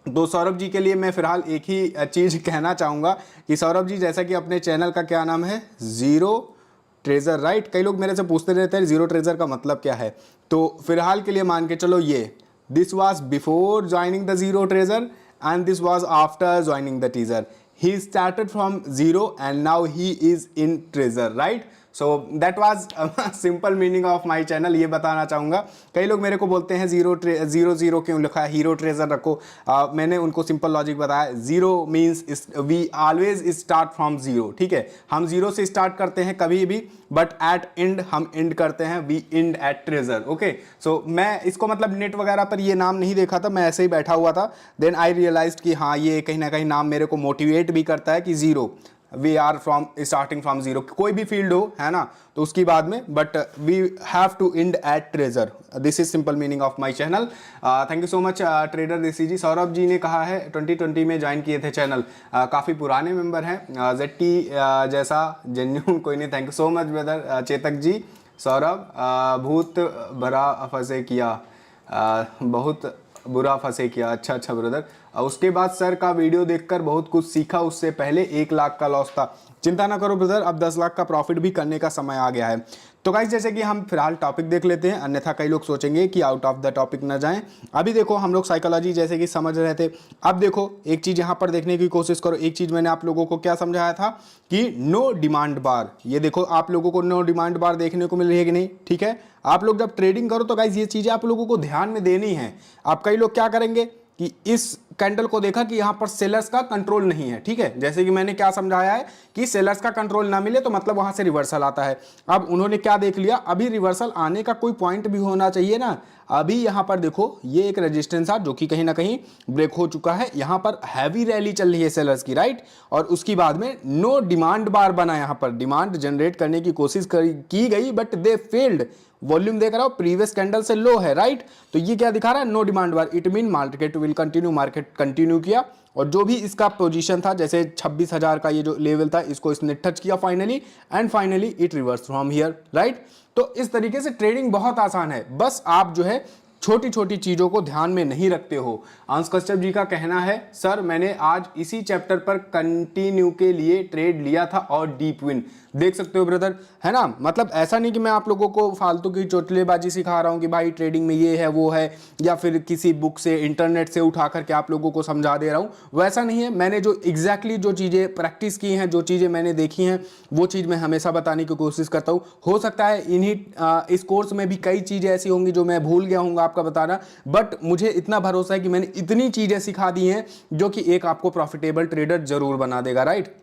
तो सौरभ जी के लिए मैं फिलहाल एक ही चीज़ कहना चाहूँगा कि सौरभ जी, जैसा कि अपने चैनल का क्या नाम है, जीरो ट्रेजर। राइट, कई लोग मेरे से पूछते रहते हैं जीरो ट्रेजर का मतलब क्या है, तो फिलहाल के लिए मान के चलो ये this was before joining the zero treasure and this was after joining the teaser. He started from zero and now he is in treasure, right? So that was a simple meaning of my channel, ये बताना चाहूँगा। कई लोग मेरे को बोलते हैं zero क्यों लिखा है, हीरो ट्रेजर रखो। मैंने उनको सिंपल लॉजिक बताया, zero means we always start from zero. ठीक है, हम जीरो से स्टार्ट करते हैं कभी भी, बट एट एंड हम एंड करते हैं, we end at treasure. Okay, so मैं इसको मतलब नेट वगैरह पर ये नाम नहीं देखा था, मैं ऐसे ही बैठा हुआ था। देन आई रियलाइज्ड कि हाँ ये कहीं ना कहीं नाम मेरे को मोटिवेट भी करता है कि zero, we are from starting from zero, कोई भी फील्ड हो, है ना, तो उसकी बाद में, but we have to end at treasure. This is simple meaning of my channel. Thank you so much trader Rishi ji. Saurabh ji ने कहा है 2020 में ज्वाइन किए थे चैनल, काफ़ी पुराने मेंबर हैं, जेटी जैसा जेन्यून कोई नहीं। Thank you so much brother Chetak ji. Saurabh भूत भरा फंसे किया, बहुत बुरा फंसे किया, अच्छा ब्रदर। उसके बाद सर का वीडियो देखकर बहुत कुछ सीखा, उससे पहले 1 लाख का लॉस था। चिंता ना करो ब्रदर, अब 10 लाख का प्रॉफिट भी करने का समय आ गया है। तो गाइस जैसे कि हम फिलहाल टॉपिक देख लेते हैं, अन्यथा कई लोग सोचेंगे कि आउट ऑफ द टॉपिक ना जाएं। अभी देखो हम लोग साइकोलॉजी जैसे कि समझ रहे थे, अब देखो एक चीज़ यहाँ पर देखने की कोशिश करो। एक चीज़ मैंने आप लोगों को क्या समझाया था कि नो डिमांड बार, ये देखो आप लोगों को नो डिमांड बार देखने को मिल रही है कि नहीं। ठीक है, आप लोग जब ट्रेडिंग करो तो गाइस ये चीज़ें आप लोगों को ध्यान में देनी है। आप कई लोग क्या करेंगे कि इस कैंडल को देखा कि यहाँ पर सेलर्स का कंट्रोल नहीं है, ठीक है, जैसे कि मैंने क्या समझाया है कि सेलर्स का कंट्रोल ना मिले तो मतलब वहां से रिवर्सल आता है। अब उन्होंने क्या देख लिया, अभी रिवर्सल आने का कोई पॉइंट भी होना चाहिए ना। अभी यहाँ पर देखो ये एक रेजिस्टेंस था जो कि कहीं ना कहीं ब्रेक हो चुका है, यहाँ पर हैवी रैली चल रही है सेलर्स की, राइट, और उसके बाद में नो डिमांड बार बना, यहाँ पर डिमांड जनरेट करने की कोशिश की गई बट दे फेल्ड। वॉल्यूम देख रहा हो प्रीवियस कैंडल से लो है, राइट, तो ये क्या दिखा रहा है, no demand bar, it mean market will continue, market continue किया और जो भी इसका पोजीशन था जैसे 26,000 का ये जो लेवल था इसको इसने टच किया finally and finally it reverse from here, right. तो इस तरीके से ट्रेडिंग बहुत आसान है, बस आप जो है छोटी छोटी चीजों को ध्यान में नहीं रखते हो। अंश कश्यप जी का कहना है सर मैंने आज इसी चैप्टर पर कंटिन्यू के लिए ट्रेड लिया था और डीप विन, देख सकते हो ब्रदर, है ना। मतलब ऐसा नहीं कि मैं आप लोगों को फालतू की चोटलेबाजी सिखा रहा हूं कि भाई ट्रेडिंग में ये है वो है, या फिर किसी बुक से इंटरनेट से उठा करके आप लोगों को समझा दे रहा हूं, वैसा नहीं है। मैंने जो एग्जैक्टली जो चीजें प्रैक्टिस की हैं, जो चीजें मैंने देखी हैं, वो चीज मैं हमेशा बताने की कोशिश करता हूं। हो सकता है इस कोर्स में भी कई चीजें ऐसी होंगी जो मैं भूल गया हूँ आपका बताना, बट मुझे इतना भरोसा है कि मैंने इतनी चीजें सिखा दी हैं जो कि एक आपको प्रॉफिटेबल ट्रेडर जरूर बना देगा, राइट।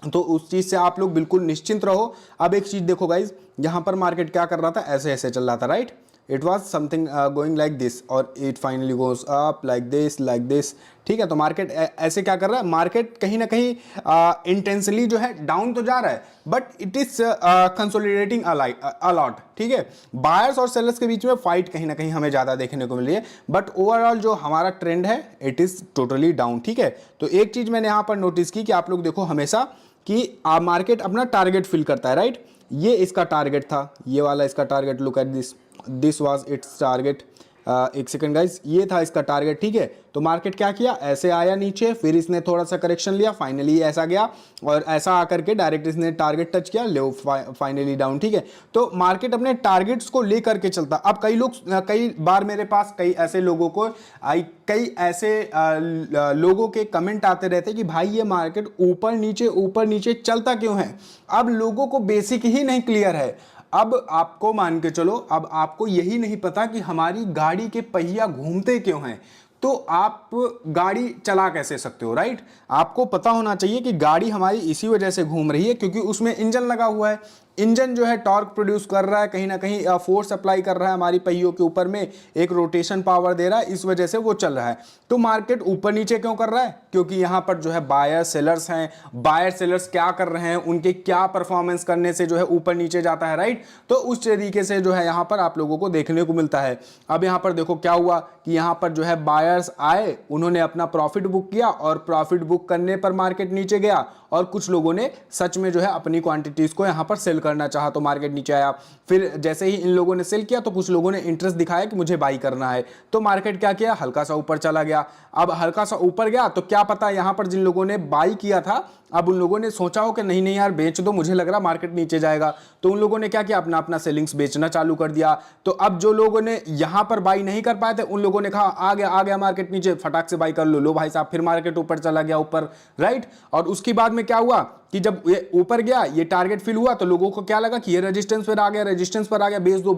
तो उस चीज से आप लोग बिल्कुल निश्चिंत रहो। अब एक चीज देखो गाइज, यहां पर मार्केट क्या कर रहा था, ऐसे ऐसे चल रहा था, right, it was something going like this और it finally goes up like this, ठीक है। तो मार्केट ऐसे क्या कर रहा है, मार्केट कहीं ना कहीं इंटेंसली जो है डाउन तो जा रहा है but it is consolidating a lot, ठीक है। बायर्स और सेलर्स के बीच में फाइट कहीं ना कहीं हमें ज्यादा देखने को मिल रही है, बट ओवरऑल जो हमारा ट्रेंड है इट इज टोटली डाउन, ठीक है। तो एक चीज मैंने यहां पर नोटिस की कि आप लोग देखो हमेशा कि मार्केट अपना टारगेट फिल करता है, राइट। ये इसका टारगेट था, ये वाला इसका target, look at this was it's target. एक सेकंड गाइस, ये था इसका टारगेट, ठीक है। तो मार्केट क्या किया, ऐसे आया नीचे, फिर इसने थोड़ा सा करेक्शन लिया, फाइनली ऐसा गया और ऐसा आकर के डायरेक्ट इसने टारगेट टच किया, ले फाइनली डाउन, ठीक है। तो मार्केट अपने टारगेट्स को लेकर के चलता। अब कई बार मेरे पास कई ऐसे लोगों के कमेंट आते रहते कि भाई ये मार्केट ऊपर नीचे चलता क्यों है। अब लोगों को बेसिक ही नहीं क्लियर है। अब आपको मान के चलो, अब आपको यही नहीं पता कि हमारी गाड़ी के पहिया घूमते क्यों हैं, तो आप गाड़ी चला कैसे सकते हो, राइट। आपको पता होना चाहिए कि गाड़ी हमारी इसी वजह से घूम रही है क्योंकि उसमें इंजन लगा हुआ है। इंजन जो है टॉर्क प्रोड्यूस कर रहा है, कहीं ना कहीं फोर्स अप्लाई कर रहा है हमारी पहियों के ऊपर में, एक रोटेशन पावर दे रहा है, इस वजह से वो चल रहा है। तो मार्केट ऊपर नीचे क्यों कर रहा है, क्योंकि यहाँ पर जो है बायर सेलर्स हैं। बायर सेलर्स क्या कर रहे हैं, उनके क्या परफॉर्मेंस करने से जो है ऊपर नीचे जाता है, राइट। तो उस तरीके से जो है यहाँ पर आप लोगों को देखने को मिलता है। अब यहाँ पर देखो क्या हुआ कि यहाँ पर जो है बायर्स आए, उन्होंने अपना प्रॉफिट बुक किया और प्रॉफिट बुक करने पर मार्केट नीचे गया, और कुछ लोगों ने सच में जो है अपनी क्वांटिटीज को यहाँ पर सेल करना चाहा तो मार्केट नीचे आया। फिर जैसे ही इन लोगों ने सेल किया तो कुछ लोगों ने इंटरेस्ट दिखाया कि मुझे बाई करना है, तो मार्केट क्या किया, हल्का सा ऊपर चला गया। अब हल्का सा ऊपर गया तो क्या पता यहाँ पर जिन लोगों ने बाई किया था, अब उन लोगों ने सोचा हो कि नहीं नहीं यार बेच दो, मुझे लग रहा मार्केट नीचे जाएगा, तो उन लोगों ने क्या किया, अपना सेलिंग्स बेचना चालू कर दिया। तो अब जो लोगों ने यहाँ पर बाई नहीं कर पाए थे, उन लोगों ने कहा आ गया मार्केट नीचे, फटाक से बाई कर लो भाई साहब, फिर मार्केट ऊपर चला गया ऊपर, राइट। और उसके बाद में क्या हुआ कि जब ये ऊपर गया, ये टारगेट फिल हुआ, तो लोगों को क्या लगा कि ये रेजिस्टेंस पर आ गया, बेच दो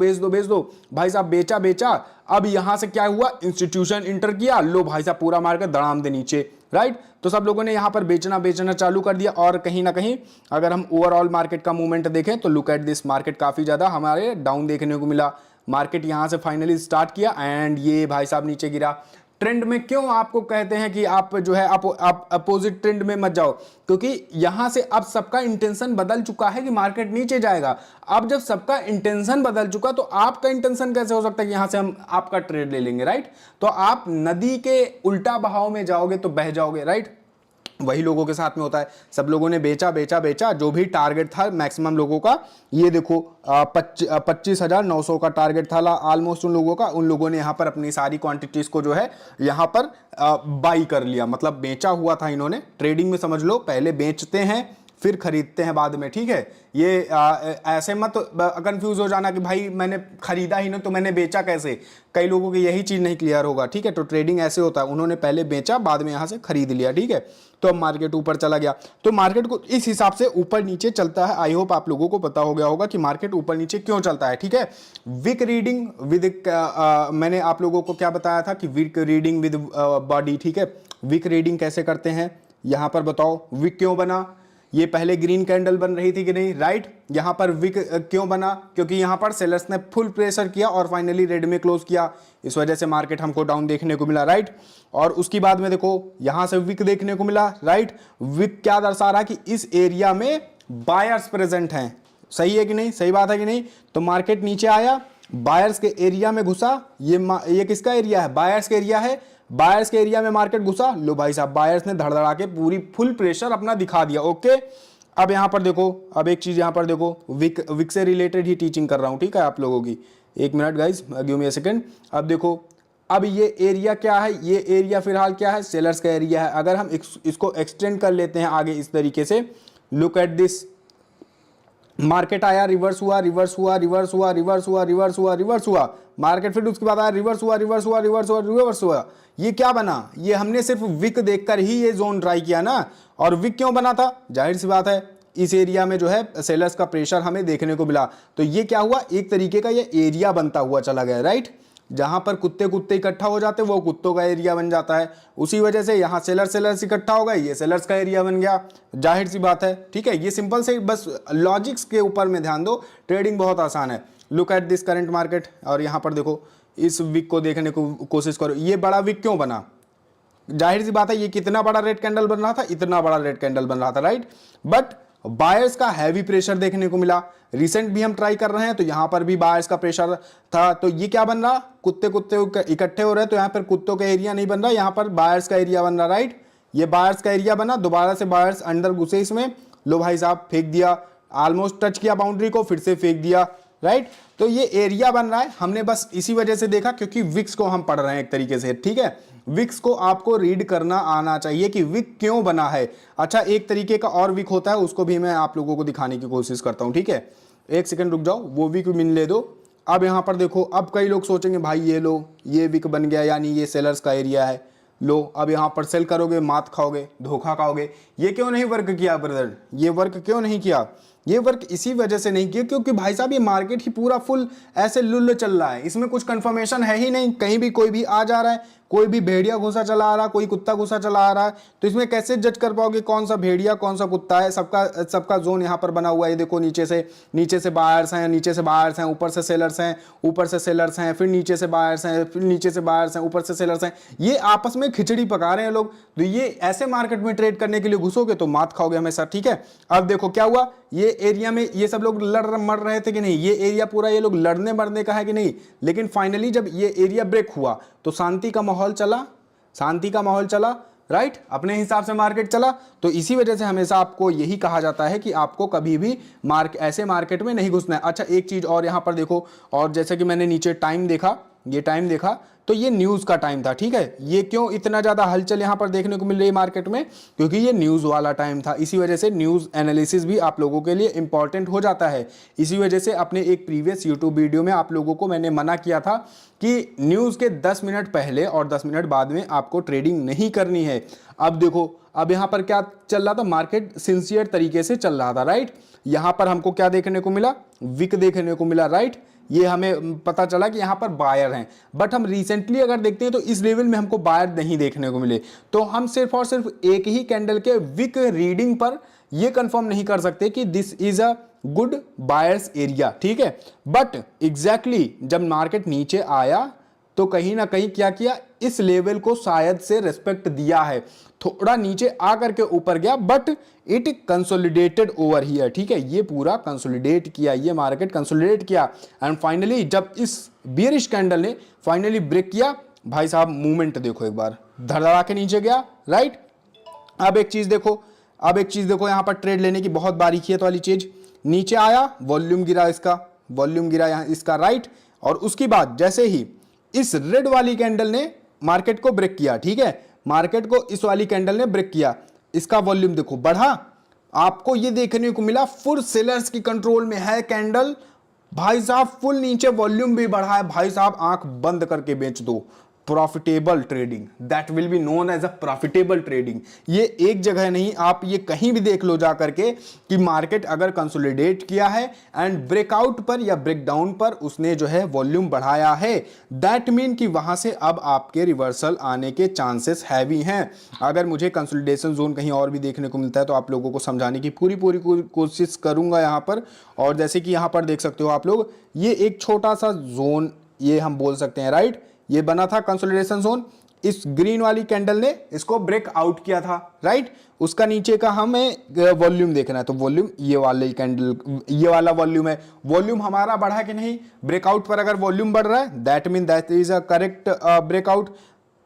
भाई साहब, बेचा। अब यहां से क्या हुआ, इंस्टीट्यूशन इंटर किया, लो भाई साहब पूरा मार्केट धड़ाम दे नीचे, राइट। तो सब लोगों ने यहां पर बेचना चालू कर दिया। और कहीं ना कहीं अगर हम ओवरऑल मार्केट का मूवमेंट देखें तो लुक एट दिस, मार्केट काफी ज्यादा हमारे डाउन देखने को मिला। मार्केट यहां से फाइनली स्टार्ट किया एंड ये भाई साहब नीचे गिरा। ट्रेंड में क्यों आपको कहते हैं कि आप जो है आप अपोजिट ट्रेंड में मत जाओ, क्योंकि यहां से अब सबका इंटेंशन बदल चुका है कि मार्केट नीचे जाएगा। अब जब सबका इंटेंशन बदल चुका तो आपका इंटेंशन कैसे हो सकता है कि यहां से हम आपका ट्रेड ले लेंगे, राइट। तो आप नदी के उल्टा बहाव में जाओगे तो बह जाओगे, राइट। वही लोगों के साथ में होता है, सब लोगों ने बेचा, जो भी टारगेट था मैक्सिमम लोगों का, ये देखो 25,900 का टारगेट था ऑलमोस्ट उन लोगों का, उन लोगों ने यहाँ पर अपनी सारी क्वांटिटीज को जो है यहाँ पर बाई कर लिया, मतलब बेचा हुआ था इन्होंने। ट्रेडिंग में समझ लो पहले बेचते हैं फिर खरीदते हैं बाद में, ठीक है। ये ऐसे मत कंफ्यूज हो जाना कि भाई मैंने खरीदा ही ना तो मैंने बेचा कैसे, कई लोगों की यही चीज़ नहीं क्लियर होगा, ठीक है। तो ट्रेडिंग ऐसे होता है, उन्होंने पहले बेचा बाद में यहाँ से खरीद लिया, ठीक है। तो अब मार्केट ऊपर चला गया, तो मार्केट को इस हिसाब से ऊपर नीचे चलता है। आई होप आप लोगों को पता हो गया होगा कि मार्केट ऊपर नीचे क्यों चलता है, ठीक है। वीक रीडिंग विद मैंने आप लोगों को क्या बताया था कि वीक रीडिंग विद बॉडी, ठीक है। वीक रीडिंग कैसे करते हैं यहाँ पर बताओ। वीक क्यों बना, ये पहले ग्रीन कैंडल बन रही थी कि नहीं, राइट। यहाँ पर वीक क्यों बना, क्योंकि यहाँ पर सेलर्स ने फुल प्रेशर किया और फाइनली रेड में क्लोज किया, इस वजह से मार्केट हमको डाउन देखने को मिला, राइट। और उसकी बाद में देखो यहाँ से वीक देखने को मिला, राइट। वीक क्या दर्शा रहा कि इस एरिया में बायर्स प्रेजेंट हैं, सही है कि नहीं, सही बात है कि नहीं। तो मार्केट नीचे आया, बायर्स के एरिया में घुसा, ये किसका एरिया है, बायर्स का एरिया है। बायर्स के एरिया में मार्केट घुसा, लो भाई साहब बायर्स ने धड़धड़ा के पूरी फुल प्रेशर अपना दिखा दिया, ओके। अब यहां पर देखो, अब एक चीज यहां पर देखो, विक से रिलेटेड ही टीचिंग कर रहा हूं, ठीक है आप लोगों की। एक minute guys, give me a second. अब देखो, अब ये एरिया क्या है, ये एरिया फिलहाल क्या है, सेलर्स का एरिया है। अगर हम इसको एक्सटेंड कर लेते हैं आगे इस तरीके से, लुक एट दिस, मार्केट आया, रिवर्स हुआ, रिवर्स हुआ, रिवर्स हुआ, रिवर्स हुआ, रिवर्स हुआ, रिवर्स हुआ, मार्केट फिर उसके बाद आया, रिवर्स हुआ, रिवर्स हुआ, रिवर्स हुआ, रिवर्स हुआ। ये क्या बना, ये हमने सिर्फ विक देखकर ही ये जोन ट्राई किया ना। और विक क्यों बना था, जाहिर सी बात है इस एरिया में जो है सेलर्स का प्रेशर हमें देखने को मिला, तो ये क्या हुआ, एक तरीके का ये एरिया बनता हुआ चला गया, राइट। जहां पर कुत्ते कुत्ते इकट्ठा हो जाते वो कुत्तों का एरिया बन जाता है, उसी वजह से यहाँ सेलर्स इकट्ठा हो गए, ये सेलर्स का एरिया बन गया, जाहिर सी बात है, ठीक है। ये सिंपल से बस लॉजिक्स के ऊपर में ध्यान दो, ट्रेडिंग बहुत आसान है। Look at this current market, और यहाँ पर देखो इस वीक को देखने को कोशिश करो, ये बड़ा वीक क्यों बना, जाहिर सी बात है ये कितना बड़ा रेड कैंडल बन रहा था, इतना बड़ा रेड कैंडल बन रहा था, राइट। बट बायर्स का हैवी प्रेशर देखने को मिला, रिसेंट भी हम ट्राई कर रहे हैं तो यहां पर भी बायर्स का प्रेशर था। तो ये क्या बन रहा, कुत्ते इकट्ठे हो रहे हैं, तो यहां पर कुत्तों का एरिया नहीं बन रहा, यहां पर बायर्स का एरिया बन रहा, राइट। ये बायर्स का एरिया बना, दोबारा से बायर्स अंदर घुसे इसमें, लो भाई साहब फेंक दिया, ऑलमोस्ट टच किया बाउंड्री को, फिर से फेंक दिया, राइट। तो ये एरिया बन रहा है, हमने बस इसी वजह से देखा क्योंकि विक्स को हम पढ़ रहे हैं एक तरीके से, ठीक है। विक्स को आपको रीड करना आना चाहिए कि विक क्यों बना है। अच्छा, एक तरीके का और विक होता है, उसको भी मैं आप लोगों को दिखाने की कोशिश करता हूं, ठीक है। एक सेकंड रुक जाओ, वो विक मिल ले दो। अब यहां पर देखो, अब कई लोग सोचेंगे भाई ये लो, ये विक बन गया यानी ये सेलर्स का एरिया है, लो अब यहां पर सेल करोगे, मात खाओगे, धोखा खाओगे। ये क्यों नहीं वर्क किया ब्रदर, ये वर्क क्यों नहीं किया, ये वर्क इसी वजह से नहीं किया क्योंकि भाई साहब ये मार्केट ही पूरा फुल ऐसे लुल्ल चल रहा है, इसमें कुछ कंफर्मेशन है ही नहीं, कहीं भी कोई भी आ जा रहा है, कोई भी भेड़िया घुसा चला आ रहा है, कोई कुत्ता घुसा चला आ रहा है, तो इसमें कैसे जज कर पाओगे कौन सा भेड़िया कौन सा कुत्ता है। सबका जोन यहाँ पर बना हुआ है, देखो नीचे से बायर्स हैं, नीचे से बायर्स हैं, ऊपर से सेलर्स हैं, ऊपर से सेलर्स हैं, फिर नीचे से बायर्स हैं, फिर नीचे से बायर्स हैं, ऊपर से सेलर्स हैं, ये आपस में खिचड़ी पका रहे हैं लोग। तो ये ऐसे मार्केट में ट्रेड करने के लिए घुसोगे तो मात खाओगे हमेशा, ठीक है। अब देखो क्या हुआ, ये एरिया में ये सब लोग मर रहे थे कि नहीं, ये एरिया पूरा ये लोग लड़ने मरने का है कि नहीं, लेकिन फाइनली जब ये एरिया ब्रेक हुआ तो शांति का माहौल चला, राइट, अपने हिसाब से मार्केट चला। तो इसी वजह से हमेशा आपको यही कहा जाता है कि आपको कभी भी ऐसे मार्केट में नहीं घुसना है। अच्छा, एक चीज और यहां पर देखो, और जैसे कि मैंने नीचे टाइम देखा, ये टाइम देखा तो ये न्यूज का टाइम था, ठीक है। ये क्यों इतना ज्यादा हलचल यहां पर देखने को मिल रही है मार्केट में, क्योंकि ये न्यूज वाला टाइम था। इसी वजह से न्यूज एनालिसिस भी आप लोगों के लिए इंपॉर्टेंट हो जाता है। इसी वजह से अपने एक प्रीवियस यूट्यूब वीडियो में आप लोगों को मैंने मना किया था कि न्यूज के 10 मिनट पहले और 10 मिनट बाद में आपको ट्रेडिंग नहीं करनी है। अब देखो, अब यहां पर क्या चल रहा था, मार्केट सिंसियर तरीके से चल रहा था, राइट। यहां पर हमको क्या देखने को मिला, विक देखने को मिला, राइट। ये हमें पता चला कि यहां पर बायर हैं, बट हम रिसेंटली अगर देखते हैं तो इस लेवल में हमको बायर नहीं देखने को मिले। तो हम सिर्फ और सिर्फ एक ही कैंडल के विक रीडिंग पर यह कंफर्म नहीं कर सकते कि this is a good buyers area, ठीक है। बट एग्जैक्टली जब मार्केट नीचे आया तो कहीं ना कहीं क्या किया, इस लेवल को शायद से रेस्पेक्ट दिया है, थोड़ा नीचे आकर के ऊपर गया, but it consolidated over here, ठीक है। ये पूरा कंसोलिडेट किया, ये मार्केट कंसोलिडेट किया, एंड फाइनली जब इस बियरिश कैंडल ने फाइनली ब्रेक किया, भाई साहब मूवमेंट देखो एक बार, धड़धड़ा के नीचे गया, राइट। अब एक चीज देखो, यहां पर ट्रेड लेने की बहुत बारीकी है वाली चीज, नीचे आया, वॉल्यूम गिरा यहां इसका, राइट। और उसके बाद जैसे ही इस रेड वाली कैंडल ने मार्केट को ब्रेक किया, ठीक है, मार्केट को इस वाली कैंडल ने ब्रेक किया, इसका वॉल्यूम देखो बढ़ा, आपको ये देखने को मिला फुल सेलर्स की कंट्रोल में है कैंडल, भाई साहब फुल नीचे वॉल्यूम भी बढ़ा है, भाई साहब आंख बंद करके बेच दो। Profitable trading, that will be known as a profitable trading. ये एक जगह नहीं, आप ये कहीं भी देख लो जा करके कि मार्केट अगर कंसोलिडेट किया है एंड ब्रेकआउट पर या ब्रेकडाउन पर उसने जो है वॉल्यूम बढ़ाया है, दैट मीन कि वहां से अब आपके रिवर्सल आने के चांसेस हैवी हैं। अगर मुझे कंसोलिडेशन जोन कहीं और भी देखने को मिलता है तो आप लोगों को समझाने की पूरी कोशिश करूंगा यहां पर। और जैसे कि यहां पर देख सकते हो आप लोग, ये एक छोटा सा जोन ये हम बोल सकते हैं, राइट, ये बना था कंसोलिडेशन जोन, इस ग्रीन वाली कैंडल ने इसको ब्रेक आउट किया था, राइट। उसका नीचे का हमें वॉल्यूम देखना है, तो वॉल्यूम ये वाले कैंडल, ये वाला वॉल्यूम है, वॉल्यूम हमारा बढ़ा कि नहीं, ब्रेकआउट पर अगर वॉल्यूम बढ़ रहा है that mean that is a correct breakout.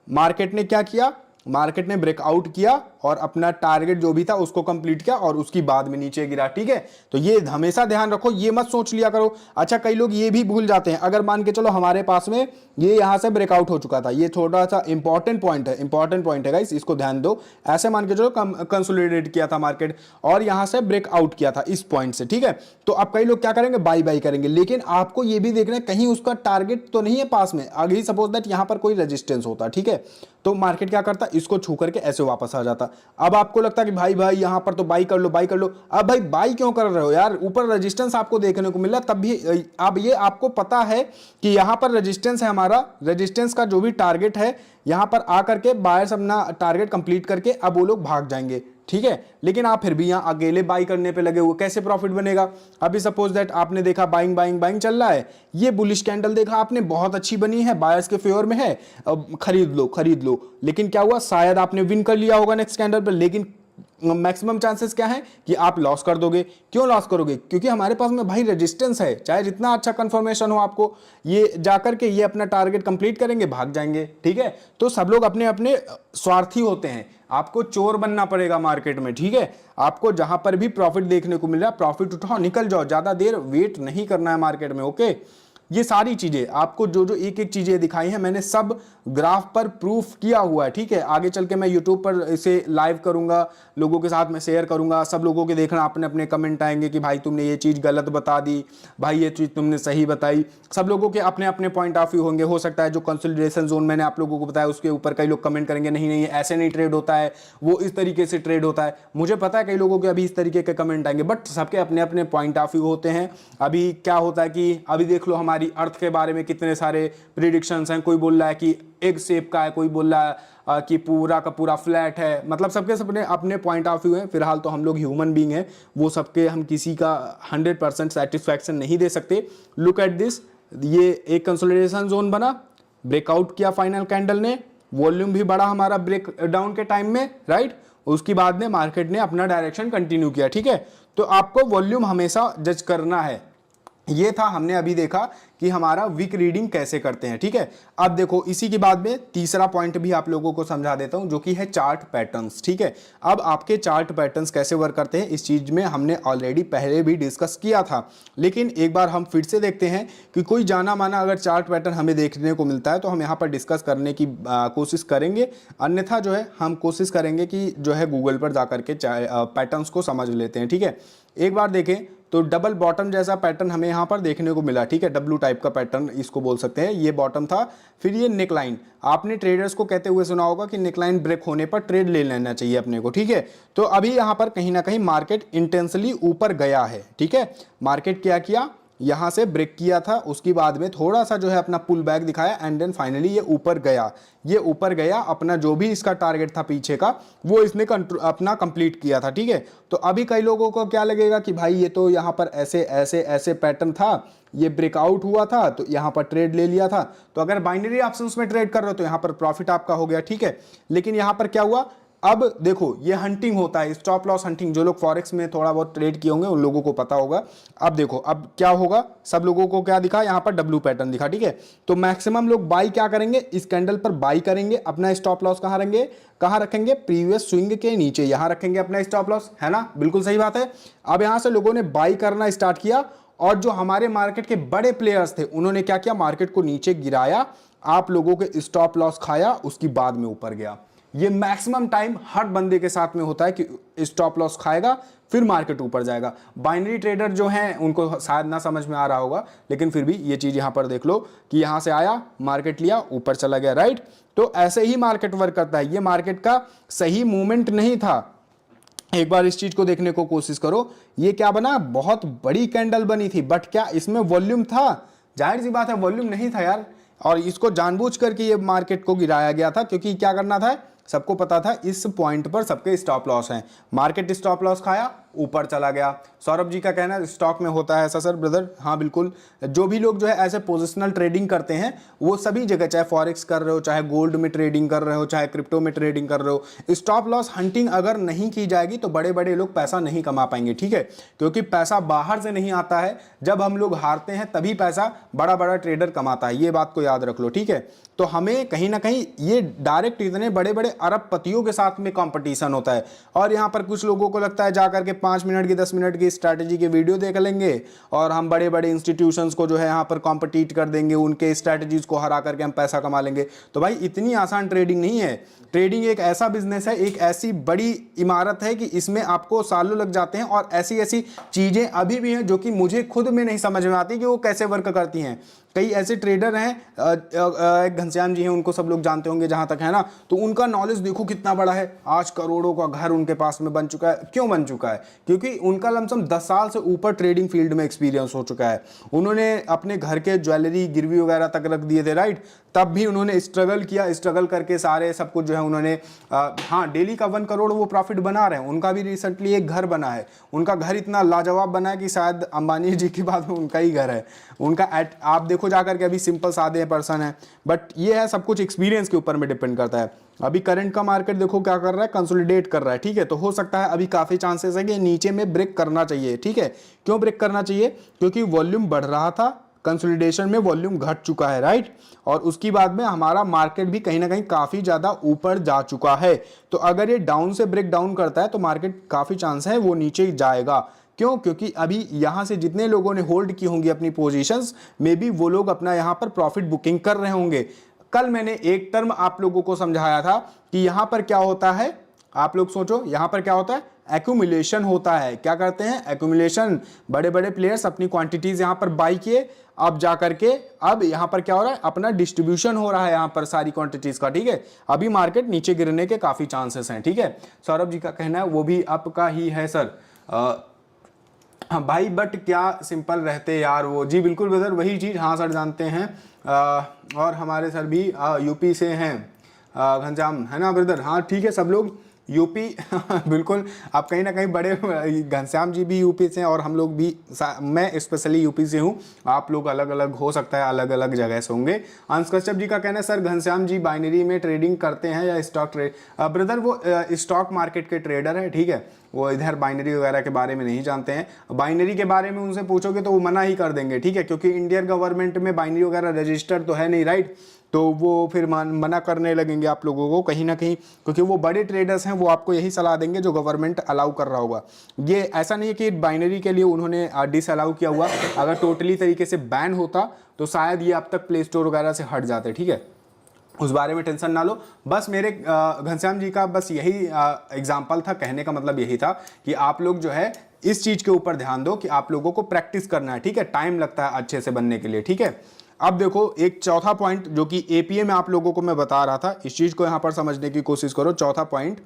Market ने क्या किया, मार्केट ने ब्रेकआउट किया और अपना टारगेट जो भी था उसको कंप्लीट किया और उसकी बाद में नीचे गिरा, ठीक है। तो ये हमेशा ध्यान रखो, ये मत सोच लिया करो। अच्छा, कई लोग ये भी भूल जाते हैं, अगर मान के चलो हमारे पास में ये यहां से ब्रेकआउट हो चुका था, ये थोड़ा सा इंपॉर्टेंट पॉइंट है गाइस, इसको ध्यान दो। ऐसे मान के चलो कंसोलिडेट किया था मार्केट और यहां से ब्रेकआउट किया था इस पॉइंट से, ठीक है। तो अब कई लोग क्या करेंगे, बाई बाई करेंगे, लेकिन आपको ये भी देखना है कहीं उसका टारगेट तो नहीं है पास में। अगर सपोज दैट यहां पर कोई रेजिस्टेंस होता, ठीक है, तो मार्केट क्या करता, इसको छू करके ऐसे वापस आ जाता। अब आपको लगता है कि भाई भाई यहां पर तो बाई कर लो, बाई कर लो। अब भाई बाई क्यों कर रहे हो यार, ऊपर रेजिस्टेंस आपको देखने को मिला, तब भी अब ये आपको पता है कि यहां पर रेजिस्टेंस है, हमारा रेजिस्टेंस का जो भी टारगेट है यहां पर आकर के बायर्स अपना टारगेट कंप्लीट करके अब वो लोग भाग जाएंगे, ठीक है। लेकिन आप फिर भी यहां अकेले बाई करने पे लगे हुए, कैसे प्रॉफिट बनेगा। अभी सपोज दैट आपने देखा बाइंग बाइंग बाइंग चल रहा है, ये बुलिश कैंडल देखा आपने, बहुत अच्छी बनी है, बायर्स के फेवर में है, अब खरीद लो खरीद लो। लेकिन क्या हुआ, शायद आपने विन कर लिया होगा नेक्स्ट कैंडल पर, लेकिन मैक्सिमम चांसेस क्या है कि आप लॉस कर दोगे। क्यों लॉस करोगे, क्योंकि हमारे पास में भाई रेजिस्टेंस है, चाहे जितना अच्छा कंफर्मेशन हो आपको, ये जाकर के ये अपना टारगेट कंप्लीट करेंगे, भाग जाएंगे, ठीक है। तो सब लोग अपने अपने स्वार्थी होते हैं, आपको चोर बनना पड़ेगा मार्केट में, ठीक है। आपको जहां पर भी प्रॉफिट देखने को मिल रहा है प्रॉफिट उठाओ, निकल जाओ, ज्यादा देर वेट नहीं करना है मार्केट में, ओके। ये सारी चीजें आपको जो जो एक एक चीजें दिखाई हैं मैंने सब ग्राफ पर प्रूफ किया हुआ है, ठीक है। आगे चल के मैं यूट्यूब पर इसे लाइव करूंगा, लोगों के साथ में शेयर करूंगा, सब लोगों के देखना अपने अपने कमेंट आएंगे कि भाई तुमने ये चीज गलत बता दी, भाई ये चीज तुमने सही बताई। सब लोगों के अपने अपने पॉइंट ऑफ व्यू होंगे। हो सकता है जो कंसोलिडेशन जोन मैंने आप लोगों को बताया उसके ऊपर कई लोग कमेंट करेंगे नहीं नहीं ऐसे नहीं ट्रेड होता है, वो इस तरीके से ट्रेड होता है। मुझे पता है कई लोगों के अभी इस तरीके के कमेंट आएंगे, बट सबके अपने अपने पॉइंट ऑफ व्यू होते हैं। अभी क्या होता है कि अभी देख लो हमारी अर्थ के बारे में कितने सारे प्रिडिक्शंस हैं, कोई बोल रहा है कि एग शेप का है, कोई बोल रहा है कि पूरा का पूरा फ्लैट है, मतलब सबके सबने अपने पॉइंट ऑफ व्यू हैं। फिलहाल तो हम लोग ह्यूमन बीइंग हैं, वो सबके हम किसी का 100% सेटिस्फैक्शन नहीं दे सकते। लुक एट दिस, ये एक कंसोलिडेशन जोन बना, ब्रेकआउट किया फाइनल कैंडल ने, वॉल्यूम भी बढ़ा हमारा ब्रेक डाउन के टाइम में, राइट। उसके बाद में मार्केट ने अपना डायरेक्शन कंटिन्यू किया, ठीक है। तो आपको वॉल्यूम हमेशा जज करना है। ये था, हमने अभी देखा कि हमारा वीक रीडिंग कैसे करते हैं, ठीक है। अब देखो इसी के बाद में तीसरा पॉइंट भी आप लोगों को समझा देता हूं, जो कि है चार्ट पैटर्न्स, ठीक है। अब आपके चार्ट पैटर्न्स कैसे वर्क करते हैं, इस चीज में हमने ऑलरेडी पहले भी डिस्कस किया था, लेकिन एक बार हम फिर से देखते हैं कि कोई जाना माना अगर चार्ट पैटर्न हमें देखने को मिलता है तो हम यहाँ पर डिस्कस करने की कोशिश करेंगे। अन्यथा जो है हम कोशिश करेंगे कि जो है गूगल पर जाकर के पैटर्न्स को समझ लेते हैं, ठीक है। एक बार देखें तो डबल बॉटम जैसा पैटर्न हमें यहाँ पर देखने को मिला, ठीक है। डब्लू टाइप का पैटर्न इसको बोल सकते हैं, ये बॉटम था। फिर ये नेकलाइन, आपने ट्रेडर्स को कहते हुए सुना होगा कि नेकलाइन ब्रेक होने पर ट्रेड ले लेना चाहिए अपने को, ठीक है। तो अभी यहाँ पर कहीं ना कहीं मार्केट इंटेंसली ऊपर गया है, ठीक है। मार्केट क्या किया, यहां से ब्रेक किया था, उसके बाद में थोड़ा सा जो है अपना पुल बैक दिखाया एंड देन फाइनली ये ऊपर गया। ये ऊपर गया, अपना जो भी इसका टारगेट था पीछे का वो इसने अपना कंप्लीट किया था, ठीक है। तो अभी कई लोगों को क्या लगेगा कि भाई ये तो यहाँ पर ऐसे ऐसे ऐसे पैटर्न था, ये ब्रेकआउट हुआ था तो यहाँ पर ट्रेड ले लिया था। तो अगर बाइनरी ऑप्शंस में ट्रेड कर रहे हो तो यहाँ पर प्रॉफिट आपका हो गया, ठीक है। लेकिन यहाँ पर क्या हुआ, अब देखो ये हंटिंग होता है, स्टॉप लॉस हंटिंग। जो लोग फॉरेक्स में थोड़ा बहुत ट्रेड किए होंगे उन लोगों को पता होगा। अब देखो अब क्या होगा, सब लोगों को क्या दिखा, यहाँ पर डब्ल्यू पैटर्न दिखा, ठीक है। तो मैक्सिमम लोग बाई क्या करेंगे, इस कैंडल पर बाई करेंगे। अपना स्टॉप लॉस कहाँ रखेंगे, प्रीवियस स्विंग के नीचे यहाँ रखेंगे अपना स्टॉप लॉस, है ना, बिल्कुल सही बात है। अब यहाँ से लोगों ने बाई करना स्टार्ट किया और जो हमारे मार्केट के बड़े प्लेयर्स थे उन्होंने क्या किया, मार्केट को नीचे गिराया, आप लोगों के स्टॉप लॉस खाया, उसकी बाद में ऊपर गया। ये मैक्सिमम टाइम हर बंदे के साथ में होता है कि स्टॉप लॉस खाएगा फिर मार्केट ऊपर जाएगा। बाइनरी ट्रेडर जो हैं उनको शायद ना समझ में आ रहा होगा, लेकिन फिर भी ये चीज यहां पर देख लो कि यहां से आया, मार्केट लिया, ऊपर चला गया, राइट। तो ऐसे ही मार्केट वर्क करता है। ये मार्केट का सही मूवमेंट नहीं था। एक बार इस चीज को देखने को कोशिश करो, ये क्या बना, बहुत बड़ी कैंडल बनी थी, बट क्या इसमें वॉल्यूम था? जाहिर सी बात है वॉल्यूम नहीं था यार। और इसको जानबूझ करके ये मार्केट को गिराया गया था, क्योंकि क्या करना था, सबको पता था इस पॉइंट पर सबके स्टॉप लॉस हैं। मार्केट स्टॉप लॉस खाया, ऊपर चला गया। सौरभ जी का कहना है स्टॉक में होता है ऐसा सर ब्रदर। हाँ बिल्कुल, जो भी लोग जो है ऐसे पोजिशनल ट्रेडिंग करते हैं वो सभी जगह, चाहे फॉरेक्स कर रहे हो, चाहे गोल्ड में ट्रेडिंग कर रहे हो, चाहे क्रिप्टो में ट्रेडिंग कर रहे हो, स्टॉप लॉस हंटिंग अगर नहीं की जाएगी तो बड़े बड़े लोग पैसा नहीं कमा पाएंगे, ठीक है। क्योंकि पैसा बाहर से नहीं आता है, जब हम लोग हारते हैं तभी पैसा बड़ा बड़ा ट्रेडर कमाता है, ये बात को याद रख लो, ठीक है। तो हमें कहीं ना कहीं ये डायरेक्ट इतने बड़े बड़े अरबपतियों के साथ में कंपटीशन होता है। और यहाँ पर कुछ लोगों को लगता है जाकर के 5 मिनट की 10 मिनट की स्ट्रैटेजी के वीडियो देख लेंगे और हम बड़े बड़े इंस्टीट्यूशंस को जो है यहाँ पर कॉम्पिटिट कर देंगे, उनके स्ट्रैटेजीज को हरा करके हम पैसा कमा लेंगे। तो भाई इतनी आसान ट्रेडिंग नहीं है। ट्रेडिंग एक ऐसा बिजनेस है, एक ऐसी बड़ी इमारत है कि इसमें आपको सालों लग जाते हैं। और ऐसी ऐसी चीजें अभी भी हैं जो कि मुझे खुद में नहीं समझ में आती कि वो कैसे वर्क करती हैं। कई ऐसे ट्रेडर हैं, एक घनश्याम जी हैं, उनको सब लोग जानते होंगे जहां तक है ना, तो उनका नॉलेज देखो कितना बड़ा है। आज करोड़ों का घर उनके पास में बन चुका है। क्यों बन चुका है? क्योंकि उनका लमसम 10 साल से ऊपर ट्रेडिंग फील्ड में एक्सपीरियंस हो चुका है। उन्होंने अपने घर के ज्वेलरी गिरवी वगैरह तक रख दिए थे, राइट। तब भी उन्होंने स्ट्रगल किया, स्ट्रगल करके सारे सब कुछ जो है उन्होंने हाँ डेली का 1 करोड़ वो प्रॉफिट बना रहे हैं। उनका भी रिसेंटली एक घर बना है, उनका घर इतना लाजवाब बना है कि शायद अंबानी जी के बाद में उनका ही घर है उनका। आप देखो जाकर के, अभी सिंपल सादे पर्सन है, बट ये है सब कुछ एक्सपीरियंस के ऊपर में डिपेंड करता है। अभी करंट का मार्केट देखो क्या कर रहा है, कंसोलिडेट कर रहा है, ठीक है। तो हो सकता है अभी काफी चांसेस है कि नीचे में ब्रेक करना चाहिए, ठीक है। क्यों ब्रेक करना चाहिए? क्योंकि वॉल्यूम बढ़ रहा था, कंसोलिडेशन में वॉल्यूम घट चुका है, राइट। और उसकी बाद में हमारा मार्केट भी कहीं ना कहीं काफी ज्यादा ऊपर जा चुका है। तो अगर ये डाउन से ब्रेक डाउन करता है तो मार्केट काफी चांस है वो नीचे ही जाएगा। क्यों? क्योंकि अभी यहां से जितने लोगों ने होल्ड की होंगी अपनी पोजीशंस, मे बी वो लोग अपना यहां पर प्रॉफिट बुकिंग कर रहे होंगे। कल मैंने एक टर्म आप लोगों को समझाया था कि यहां पर क्या होता है, आप लोग सोचो यहां पर क्या होता है, एक्यूमुलेशन होता है। क्या करते हैं? एक्यूमुलेशन। बड़े बड़े प्लेयर्स अपनी क्वांटिटीज यहां पर बाई किए, अब जाकर के अब यहां पर क्या हो रहा है, अपना डिस्ट्रीब्यूशन हो रहा है यहां पर सारी क्वांटिटीज का, ठीक है। अभी मार्केट नीचे गिरने के काफी चांसेस हैं, ठीक है। सौरभ जी का कहना है वो भी आपका ही है सर। हाँ भाई, बट क्या सिंपल रहते यार वो। जी बिल्कुल ब्रदर, वही चीज़, हाँ सर जानते हैं। और हमारे सर भी यूपी से हैं, घनश्याम है ना ब्रदर। हाँ ठीक है, सब लोग यूपी बिल्कुल। आप कहीं ना कहीं बड़े, घनश्याम जी भी यूपी से हैं और हम लोग भी, मैं स्पेशली यूपी से हूँ। आप लोग अलग अलग हो सकता है, अलग अलग जगह से होंगे। अंश कश्यप जी का कहना है सर घनश्याम जी बाइनरी में ट्रेडिंग करते हैं या स्टॉक ट्रेड? ब्रदर वो स्टॉक मार्केट के ट्रेडर है, ठीक है। वो इधर बाइनरी वगैरह के बारे में नहीं जानते हैं। बाइनरी के बारे में उनसे पूछोगे तो वो मना ही कर देंगे, ठीक है। क्योंकि इंडियन गवर्नमेंट में बाइनरी वगैरह रजिस्टर्ड तो है नहीं, राइट। तो वो फिर मना करने लगेंगे आप लोगों को कहीं ना कहीं, क्योंकि वो बड़े ट्रेडर्स हैं, वो आपको यही सलाह देंगे जो गवर्नमेंट अलाउ कर रहा होगा। ये ऐसा नहीं है कि बाइनरी के लिए उन्होंने डिसअलाउ किया हुआ। अगर टोटली तरीके से बैन होता तो शायद ये अब तक प्ले स्टोर वगैरह से हट जाते, ठीक है। उस बारे में टेंशन ना लो। बस मेरे घनश्याम जी का बस यही एग्जाम्पल था, कहने का मतलब यही था कि आप लोग जो है इस चीज के ऊपर ध्यान दो कि आप लोगों को प्रैक्टिस करना है, ठीक है। टाइम लगता है अच्छे से बनने के लिए, ठीक है। अब देखो एक चौथा पॉइंट जो कि एपीए में आप लोगों को मैं बता रहा था, इस चीज को यहां पर समझने की कोशिश करो। चौथा पॉइंट,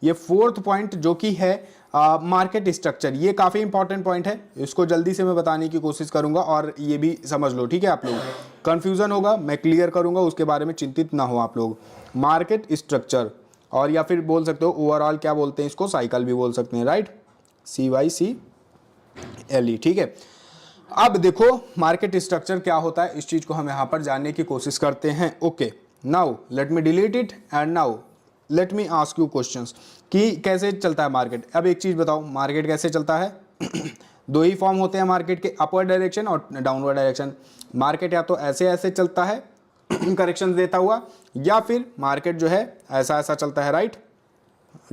ये 4th पॉइंट जो कि है मार्केट स्ट्रक्चर, ये काफी इंपॉर्टेंट पॉइंट है। इसको जल्दी से मैं बताने की कोशिश करूंगा और ये भी समझ लो, ठीक है। आप लोग कंफ्यूजन होगा, मैं क्लियर करूंगा, उसके बारे में चिंतित ना हो आप लोग। मार्केट स्ट्रक्चर, और या फिर बोल सकते हो ओवरऑल, क्या बोलते हैं इसको, साइकिल भी बोल सकते हैं, राइट। CYCLE, ठीक है। अब देखो मार्केट स्ट्रक्चर क्या होता है, इस चीज को हम यहां पर जानने की कोशिश करते हैं। Okay, now let me delete it and now let me ask you questions कि कैसे चलता है मार्केट। अब एक चीज बताओ, मार्केट कैसे चलता है? दो ही फॉर्म होते हैं मार्केट के, अपवर्ड डायरेक्शन और डाउनवर्ड डायरेक्शन। मार्केट या तो ऐसे ऐसे चलता है करेक्शन देता हुआ, या फिर मार्केट जो है ऐसा ऐसा चलता है, right.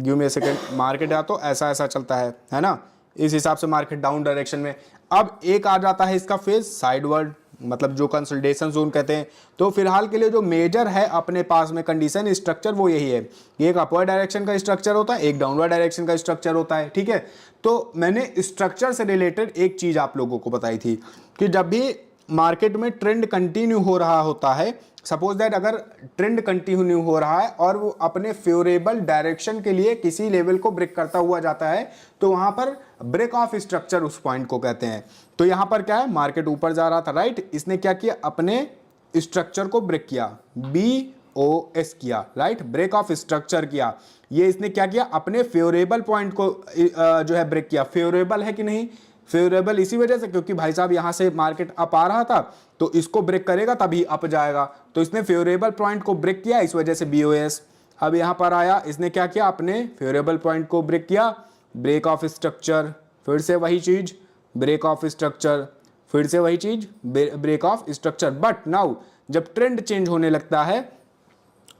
Give me a second. Market या तो ऐसा ऐसा चलता है ना, इस हिसाब से मार्केट डाउन डायरेक्शन में। अब एक आ जाता है इसका फेज साइडवर्ड, मतलब जो कंसोलिडेशन जोन कहते हैं। तो फिलहाल के लिए जो मेजर है अपने पास में कंडीशन स्ट्रक्चर वो यही है, एक अपवर्ड डायरेक्शन का स्ट्रक्चर होता है, एक डाउनवर्ड डायरेक्शन का स्ट्रक्चर होता है, ठीक है। तो मैंने स्ट्रक्चर से रिलेटेड एक चीज आप लोगों को बताई थी कि जब भी मार्केट में ट्रेंड कंटिन्यू हो रहा होता है, सपोज दैट अगर ट्रेंड कंटिन्यू हो रहा है और वो अपने फेवरेबल डायरेक्शन के लिए किसी लेवल को ब्रेक करता हुआ जाता है, तो वहां पर ब्रेक ऑफ स्ट्रक्चर उस पॉइंट को कहते हैं। तो यहां पर क्या है, मार्केट ऊपर जा रहा था, राइट, इसने क्या किया, अपने स्ट्रक्चर को ब्रेक किया, BOS किया, राइट, ब्रेक ऑफ स्ट्रक्चर किया। ये इसने क्या किया, अपने फेवरेबल पॉइंट को जो है ब्रेक किया। फेवरेबल है कि नहीं, फेवरेबल इसी वजह से क्योंकि भाई साहब यहां से मार्केट अप आ रहा था, तो इसको ब्रेक करेगा तभी अप जाएगा, तो इसने फेवरेबल पॉइंट को ब्रेक किया, इस वजह से BOS। अब यहां पर आया, इसने क्या किया, अपने फेवरेबल पॉइंट को ब्रेक किया, ब्रेक ऑफ स्ट्रक्चर, फिर से वही चीज, ब्रेक ऑफ स्ट्रक्चर, फिर से वही चीज, break of structure. But now जब ट्रेंड चेंज होने लगता है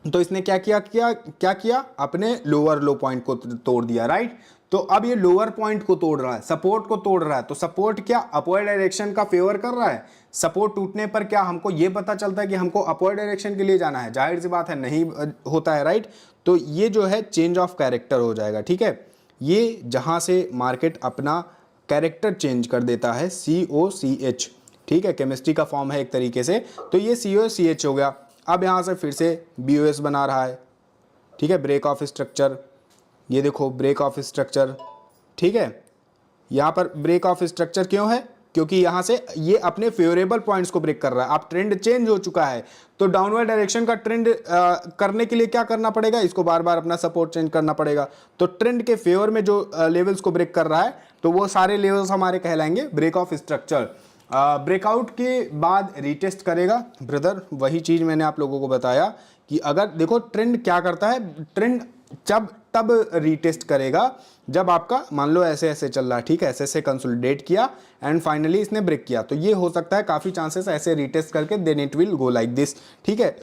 तो इसने क्या किया, अपने लोअर लो पॉइंट को तोड़ दिया, राइट। तो अब ये लोअर पॉइंट को तोड़ रहा है, सपोर्ट को तोड़ रहा है, तो सपोर्ट क्या अपवर्ड डायरेक्शन का फेवर कर रहा है। सपोर्ट टूटने पर क्या हमको ये पता चलता है कि हमको अपवर्ड डायरेक्शन के लिए जाना है, जाहिर सी बात है नहीं होता है, राइट। तो ये जो है चेंज ऑफ कैरेक्टर हो जाएगा, ठीक है। ये जहां से मार्केट अपना कैरेक्टर चेंज कर देता है, COCH, ठीक है, केमिस्ट्री का फॉर्म है एक तरीके से, तो ये COCH हो गया। अब यहां से फिर से BOS बना रहा है, ठीक है, ब्रेक ऑफ स्ट्रक्चर, ये देखो ब्रेक ऑफ स्ट्रक्चर, ठीक है। यहां पर ब्रेक ऑफ स्ट्रक्चर क्यों है, क्योंकि यहां से ये अपने फेवरेबल पॉइंट्स को ब्रेक कर रहा है। अब ट्रेंड चेंज हो चुका है, तो डाउनवर्ड डायरेक्शन का ट्रेंड करने के लिए क्या करना पड़ेगा, इसको बार बार अपना सपोर्ट चेंज करना पड़ेगा। तो ट्रेंड के फेवर में जो लेवल्स को ब्रेक कर रहा है, तो वो सारे लेवल्स हमारे कहलाएंगे ब्रेक ऑफ स्ट्रक्चर। ब्रेकआउट के बाद रीटेस्ट करेगा, ब्रदर वही चीज मैंने आप लोगों को बताया कि अगर देखो ट्रेंड क्या करता है, ट्रेंड जब तब रीटेस्ट करेगा जब आपका मान लो ऐसे ऐसे चल रहा है, ठीक है, ऐसे ऐसे कंसोलिडेट किया एंड फाइनली इसने ब्रेक किया, तो ये हो सकता है काफी चांसेस ऐसे रीटेस्ट करके then it will go like this, ठीक है।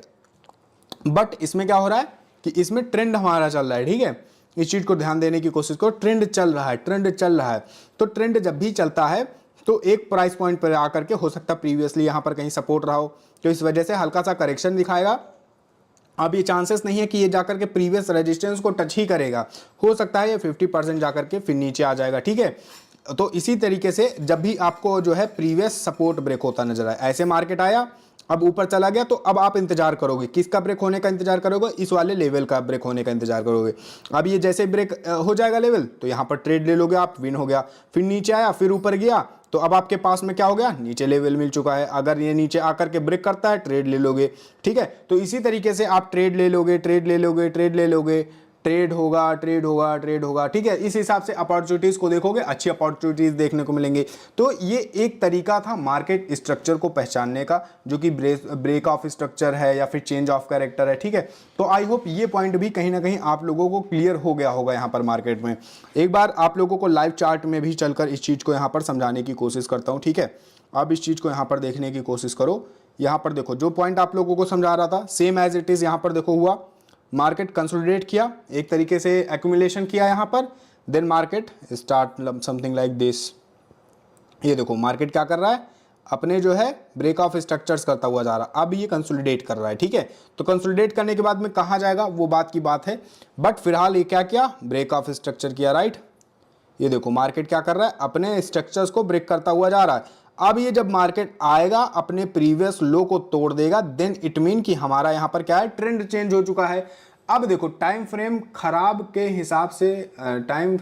बट इसमें क्या हो रहा है कि इसमें ट्रेंड हमारा चल रहा है, ठीक है, इस चीज को ध्यान देने की कोशिश करो, ट्रेंड चल रहा है, ट्रेंड चल रहा है। तो ट्रेंड जब भी चलता है तो एक प्राइस पॉइंट पर आकर के हो सकता है प्रीवियसली यहां पर कहीं सपोर्ट रहा हो, तो इस वजह से हल्का सा करेक्शन दिखाएगा। अब ये चांसेस नहीं है कि ये जाकर के प्रीवियस रेजिस्टेंस को टच ही करेगा, हो सकता है ये 50% जाकर के फिर नीचे आ जाएगा, ठीक है। तो इसी तरीके से जब भी आपको जो है प्रीवियस सपोर्ट ब्रेक होता नजर आए, ऐसे मार्केट आया अब ऊपर चला गया, तो अब आप इंतजार करोगे, किसका ब्रेक होने का इंतजार करोगे, इस वाले लेवल का ब्रेक होने का इंतजार करोगे। अब ये जैसे ब्रेक हो जाएगा लेवल, तो यहाँ पर ट्रेड ले लोगे आप, विन हो गया। फिर नीचे आया, फिर ऊपर गया, तो अब आपके पास में क्या हो गया, नीचे लेवल मिल चुका है। अगर ये नीचे आकर के ब्रेक करता है, ट्रेड ले लोगे, ठीक है। तो इसी तरीके से आप ट्रेड ले लोगे, ट्रेड ले लोगे, ट्रेड ले लोगे, ट्रेड होगा, ट्रेड होगा, ट्रेड होगा, ठीक है। इस हिसाब से अपॉर्चुनिटीज को देखोगे, अच्छी अपॉर्चुनिटीज देखने को मिलेंगे। तो ये एक तरीका था मार्केट स्ट्रक्चर को पहचानने का, जो कि ब्रेक ऑफ स्ट्रक्चर है या फिर चेंज ऑफ कैरेक्टर है, ठीक है। तो आई होप ये पॉइंट भी कहीं ना कहीं आप लोगों को क्लियर हो गया होगा यहाँ पर मार्केट में। एक बार आप लोगों को लाइव चार्ट में भी चलकर इस चीज को यहाँ पर समझाने की कोशिश करता हूँ, ठीक है। आप इस चीज को यहाँ पर देखने की कोशिश करो। यहाँ पर देखो जो पॉइंट आप लोगों को समझा रहा था सेम एज इट इज यहाँ पर देखो हुआ, मार्केट कंसोलिडेट किया, एक तरीके से एक्यूमुलेशन किया यहाँ पर, then market start something like this. ये देखो मार्केट क्या कर रहा है, अपने जो है ब्रेक ऑफ स्ट्रक्चर्स करता हुआ जा रहा है। अब ये कंसोलिडेट कर रहा है, ठीक है। तो कंसोलिडेट करने के बाद में कहाँ जाएगा वो बात की बात है, बट फिलहाल ये क्या किया, ब्रेक ऑफ स्ट्रक्चर किया, राइट। ये देखो मार्केट क्या कर रहा है, अपने स्ट्रक्चर्स को ब्रेक करता हुआ जा रहा है। अब ये जब मार्केट आएगा अपने प्रीवियस लो को तोड़ देगा, देन इट मीन कि हमारा यहां पर क्या है, ट्रेंड चेंज हो चुका है। अब देखो टाइम फ्रेम खराब के हिसाब से, टाइम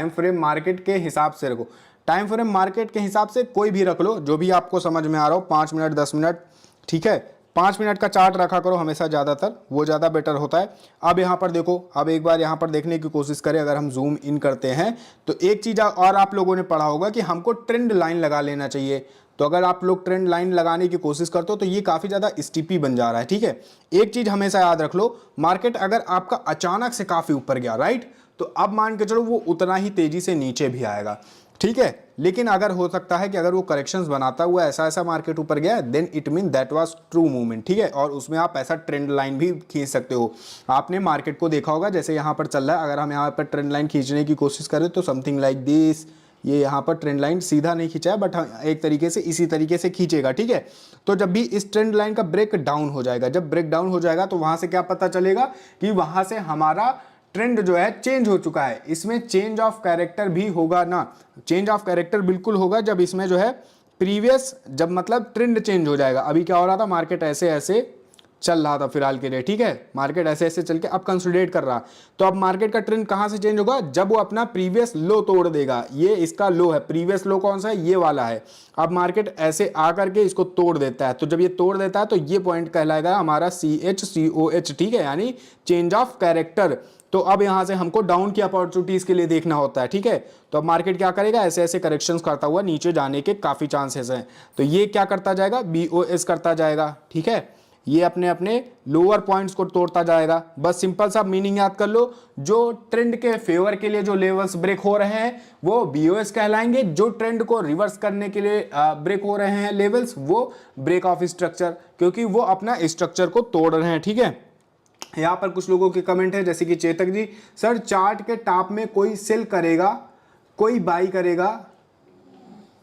फ्रेम मार्केट के हिसाब से रखो, टाइम फ्रेम मार्केट के हिसाब से कोई भी रख लो, जो भी आपको समझ में आ रहा हो, 5 मिनट 10 मिनट, ठीक है। 5 मिनट का चार्ट रखा करो हमेशा, ज़्यादातर वो ज़्यादा बेटर होता है। अब यहाँ पर देखो, अब एक बार यहाँ पर देखने की कोशिश करें, अगर हम जूम इन करते हैं तो एक चीज़ और आप लोगों ने पढ़ा होगा कि हमको ट्रेंड लाइन लगा लेना चाहिए। तो अगर आप लोग ट्रेंड लाइन लगाने की कोशिश करते हो तो ये काफ़ी ज़्यादा स्टीपी बन जा रहा है, ठीक है। एक चीज़ हमेशा याद रख लो, मार्केट अगर आपका अचानक से काफ़ी ऊपर गया, राइट, तो अब मान के चलो वो उतना ही तेज़ी से नीचे भी आएगा, ठीक है। लेकिन अगर हो सकता है कि अगर वो करेक्शंस बनाता हुआ ऐसा ऐसा मार्केट ऊपर गया, then it mean that was true movement, ठीक है। और उसमें आप ऐसा ट्रेंड लाइन भी खींच सकते हो। आपने मार्केट को देखा होगा, जैसे यहाँ पर चल रहा है, अगर हम यहाँ पर ट्रेंड लाइन खींचने की कोशिश करें तो समथिंग लाइक दिस, ये यहाँ पर ट्रेंड लाइन सीधा नहीं खींचा है, बट एक तरीके से इसी तरीके से खींचेगा, ठीक है। तो जब भी इस ट्रेंड लाइन का ब्रेक डाउन हो जाएगा, जब ब्रेक डाउन हो जाएगा तो वहां से क्या पता चलेगा कि वहां से हमारा ट्रेंड जो है चेंज हो चुका है। इसमें चेंज ऑफ कैरेक्टर भी होगा ना, चेंज ऑफ कैरेक्टर बिल्कुल होगा जब इसमें जो है प्रीवियस, जब मतलब ट्रेंड चेंज हो जाएगा। अभी क्या हो रहा था, मार्केट ऐसे ऐसे चल रहा था फिलहाल के लिए, ठीक है, मार्केट ऐसे ऐसे चल के अब कंसोलिडेट कर रहा। तो अब मार्केट का ट्रेंड कहां से चेंज होगा, जब वो अपना प्रीवियस लो तोड़ देगा। ये इसका लो है, प्रीवियस लो कौन सा है, ये वाला है। अब मार्केट ऐसे आकर के इसको तोड़ देता है, तो जब ये तोड़ देता है तो ये पॉइंट कहलाएगा हमारा CHCOH, ठीक है, यानी चेंज ऑफ कैरेक्टर। तो अब यहां से हमको डाउन की अपॉर्चुनिटीज के लिए देखना होता है, ठीक है। तो अब मार्केट क्या करेगा, ऐसे ऐसे करेक्शंस करता हुआ नीचे जाने के काफी चांसेस हैं। तो ये क्या करता जाएगा, BOS करता जाएगा, ठीक है। ये अपने अपने लोअर पॉइंट्स को तोड़ता जाएगा। बस सिंपल सा मीनिंग याद कर लो, जो ट्रेंड के फेवर के लिए जो लेवल्स ब्रेक हो रहे हैं वो BOS कहलाएंगे, जो ट्रेंड को रिवर्स करने के लिए ब्रेक हो रहे हैं लेवल्स, वो ब्रेक ऑफ स्ट्रक्चर, क्योंकि वो अपना स्ट्रक्चर को तोड़ रहे हैं, ठीक है। यहाँ पर कुछ लोगों के कमेंट है, जैसे कि चेतक जी, सर चार्ट के टॉप में कोई सेल करेगा, कोई बाई करेगा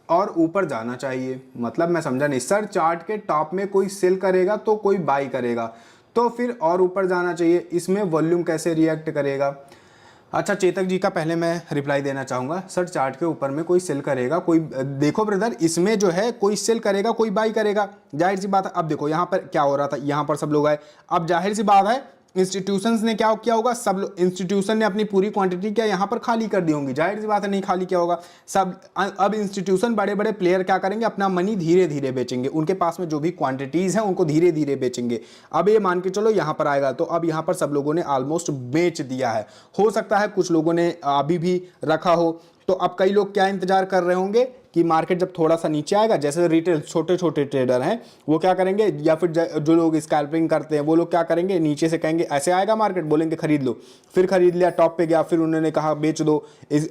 और ऊपर जाना चाहिए। मतलब मैं समझा नहीं सर, चार्ट के टॉप में कोई सेल करेगा तो कोई बाई करेगा तो फिर और ऊपर जाना चाहिए, इसमें वॉल्यूम कैसे रिएक्ट करेगा। अच्छा चेतक जी का पहले मैं रिप्लाई देना चाहूँगा, सर चार्ट के ऊपर में कोई सेल करेगा, कोई, देखो ब्रदर इसमें जो है कोई सेल करेगा कोई बाई करेगा, जाहिर सी बात है। अब देखो यहाँ पर क्या हो रहा था, यहाँ पर सब लोग आए, अब जाहिर सी बात है इंस्टीट्यूशंस ने क्या किया होगा, सब इंस्टीट्यूशन ने अपनी पूरी क्वांटिटी क्या यहाँ पर खाली कर दी होंगी, जाहिर सी बात है नहीं खाली क्या होगा सब। अब इंस्टीट्यूशन बड़े बड़े प्लेयर क्या करेंगे, अपना मनी धीरे धीरे बेचेंगे, उनके पास में जो भी क्वांटिटीज हैं उनको धीरे धीरे बेचेंगे। अब ये मान के चलो यहाँ पर आएगा, तो अब यहाँ पर सब लोगों ने ऑलमोस्ट बेच दिया है। हो सकता है कुछ लोगों ने अभी भी रखा हो, तो अब कई लोग क्या इंतजार कर रहे होंगे कि मार्केट जब थोड़ा सा नीचे आएगा, जैसे रिटेल छोटे छोटे ट्रेडर हैं वो क्या करेंगे, या फिर जो लोग स्कैल्पिंग करते हैं वो लोग क्या करेंगे, नीचे से कहेंगे ऐसे आएगा मार्केट, बोलेंगे खरीद लो, फिर खरीद लिया, टॉप पे गया, फिर उन्होंने कहा बेच दो।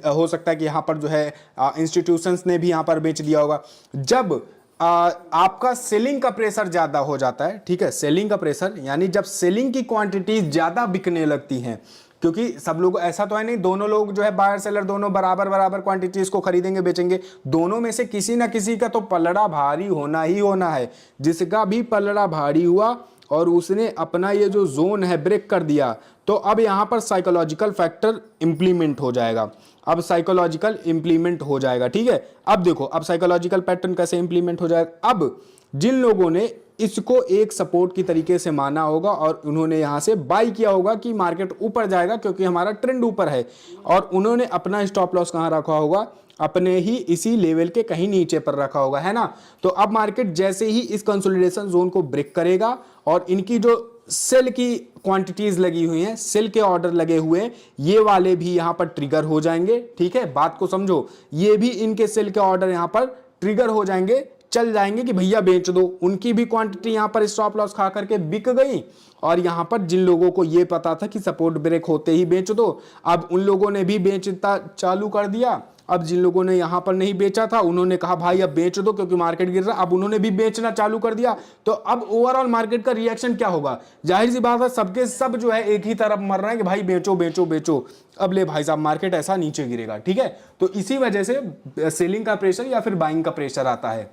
हो सकता है कि यहाँ पर जो है इंस्टीट्यूशंस ने भी यहाँ पर बेच दिया होगा। जब आपका सेलिंग का प्रेशर ज्यादा हो जाता है, ठीक है, सेलिंग का प्रेशर यानी जब सेलिंग की क्वांटिटी ज्यादा बिकने लगती हैं, क्योंकि सब लोग ऐसा तो है नहीं दोनों लोग जो है बायर सेलर दोनों बराबर बराबर क्वांटिटीज को खरीदेंगे बेचेंगे, दोनों में से किसी ना किसी का तो पलड़ा भारी होना ही होना है। जिसका भी पलड़ा भारी हुआ और उसने अपना ये जो जोन है ब्रेक कर दिया, तो अब यहाँ पर साइकोलॉजिकल फैक्टर इंप्लीमेंट हो जाएगा। अब साइकोलॉजिकल इंप्लीमेंट हो जाएगा, ठीक है। अब देखो अब साइकोलॉजिकल पैटर्न कैसे इंप्लीमेंट हो जाएगा, अब जिन लोगों ने इसको एक सपोर्ट की तरीके से माना होगा और उन्होंने यहां से बाई किया होगा कि मार्केट ऊपर जाएगा क्योंकि हमारा ट्रेंड ऊपर है, और उन्होंने अपना स्टॉप लॉस कहां रखा होगा, अपने ही इसी लेवल के कहीं नीचे पर रखा होगा, है ना। तो अब मार्केट जैसे ही इस कंसोलिडेशन जोन को ब्रेक करेगा और इनकी जो सेल की क्वांटिटीज लगी हुई हैं, सेल के ऑर्डर लगे हुए हैं, ये वाले भी यहां पर ट्रिगर हो जाएंगे, ठीक है, बात को समझो, ये भी इनके सेल के ऑर्डर यहां पर ट्रिगर हो जाएंगे, चल जाएंगे कि भैया बेच दो। उनकी भी क्वांटिटी यहां पर स्टॉप लॉस खा करके बिक गई, और यहां पर जिन लोगों को ये पता था कि सपोर्ट ब्रेक होते ही बेच दो, अब उन लोगों ने भी बेचता चालू कर दिया। अब जिन लोगों ने यहां पर नहीं बेचा था उन्होंने कहा भाई अब बेच दो क्योंकि मार्केट गिर रहा, अब उन्होंने भी बेचना चालू कर दिया। तो अब ओवरऑल मार्केट का रिएक्शन क्या होगा, जाहिर सी बात है सबके सब जो है एक ही तरफ मर रहे हैं कि भाई बेचो बेचो बेचो, अब ले भाई साहब मार्केट ऐसा नीचे गिरेगा, ठीक है। तो इसी वजह से सेलिंग का प्रेशर या फिर बाइंग का प्रेशर आता है।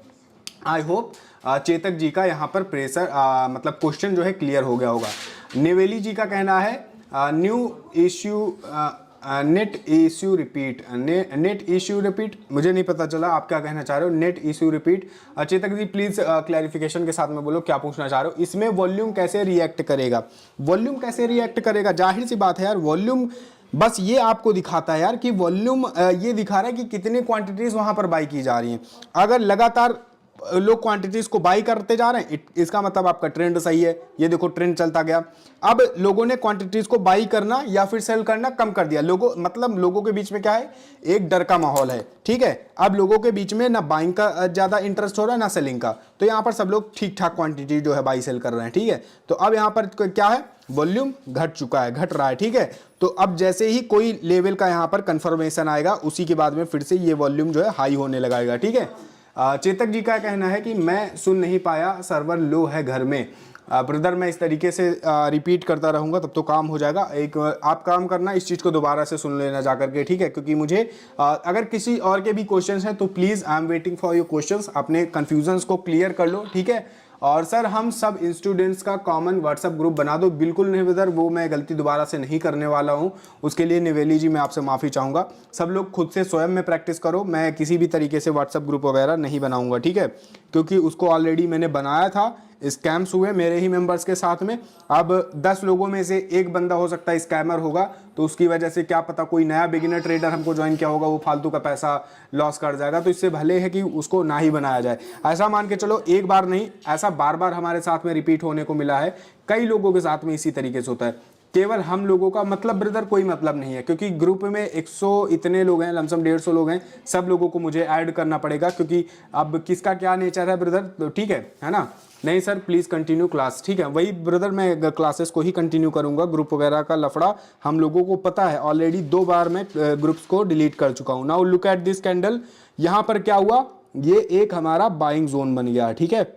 आई होप चेतक जी का यहाँ पर प्रेशर मतलब क्वेश्चन जो है क्लियर हो गया होगा। निवेली जी का कहना है new issue net issue repeat, net issue repeat, मुझे नहीं पता चला आप क्या कहना चाह रहे हो, net issue repeat. Chetak ji please clarification के साथ में बोलो क्या पूछना चाह रहे हो। इसमें वॉल्यूम कैसे रिएक्ट करेगा, वॉल्यूम कैसे रिएक्ट करेगा, जाहिर सी बात है यार वॉल्यूम बस ये आपको दिखाता है यार कि वॉल्यूम ये दिखा रहा है कि कितनी क्वांटिटीज वहां पर बाई की जा रही हैं। अगर लगातार लोग क्वांटिटीज को बाई करते जा रहे हैं इसका मतलब आपका ट्रेंड सही है, ये देखो ट्रेंड चलता गया। अब लोगों ने क्वांटिटीज को बाई करना या फिर सेल करना कम कर दिया, लोगों मतलब लोगों के बीच में क्या है, एक डर का माहौल है, ठीक है। अब लोगों के बीच में ना बाइंग का ज्यादा इंटरेस्ट हो रहा है ना सेलिंग का, तो यहाँ पर सब लोग ठीक ठाक क्वांटिटी जो है बाई सेल कर रहे हैं, ठीक है। तो अब यहाँ पर क्या है, वॉल्यूम घट चुका है, घट रहा है, ठीक है। तो अब जैसे ही कोई लेवल का यहाँ पर कंफर्मेशन आएगा उसी के बाद में फिर से ये वॉल्यूम जो है हाई होने लगाएगा, ठीक है। चेतक जी का कहना है कि मैं सुन नहीं पाया, सर्वर लो है घर में। ब्रदर मैं इस तरीके से रिपीट करता रहूँगा तब तो काम हो जाएगा। एक आप काम करना, इस चीज़ को दोबारा से सुन लेना जा करके, ठीक है, क्योंकि मुझे अगर किसी और के भी क्वेश्चंस हैं तो please I am waiting for your questions, अपने कन्फ्यूजन्स को क्लियर कर लो, ठीक है। और सर हम सब स्टूडेंट्स का कॉमन व्हाट्सएप ग्रुप बना दो, बिल्कुल नहीं ब्रदर, वो मैं गलती दोबारा से नहीं करने वाला हूँ। उसके लिए निवेली जी मैं आपसे माफ़ी चाहूँगा। सब लोग खुद से स्वयं में प्रैक्टिस करो, मैं किसी भी तरीके से व्हाट्सएप ग्रुप वगैरह नहीं बनाऊँगा, ठीक है, क्योंकि उसको ऑलरेडी मैंने बनाया था, स्कैम्स हुए मेरे ही मेंबर्स के साथ में। अब 10 लोगों में से एक बंदा हो सकता है स्कैमर होगा, तो उसकी वजह से क्या पता कोई नया बिगिनर ट्रेडर हमको ज्वाइन किया होगा, वो फालतू का पैसा लॉस कर जाएगा। तो इससे भले है कि उसको ना ही बनाया जाए। ऐसा मान के चलो, एक बार नहीं, ऐसा बार बार हमारे साथ में रिपीट होने को मिला है, कई लोगों के साथ में इसी तरीके से होता है। केवल हम लोगों का मतलब ब्रदर कोई मतलब नहीं है, क्योंकि ग्रुप में 100 इतने लोग हैं, लमसम 150 लोग हैं, सब लोगों को मुझे ऐड करना पड़ेगा, क्योंकि अब किसका क्या नेचर है ब्रदर, तो ठीक है ना। नहीं सर प्लीज़ कंटिन्यू क्लास, ठीक है, वही ब्रदर मैं क्लासेस को ही कंटिन्यू करूंगा। ग्रुप वगैरह का लफड़ा हम लोगों को पता है, ऑलरेडी 2 बार मैं ग्रुप्स को डिलीट कर चुका हूँ। Now look at this candle, यहाँ पर क्या हुआ, ये एक हमारा बाइंग जोन बन गया, ठीक है।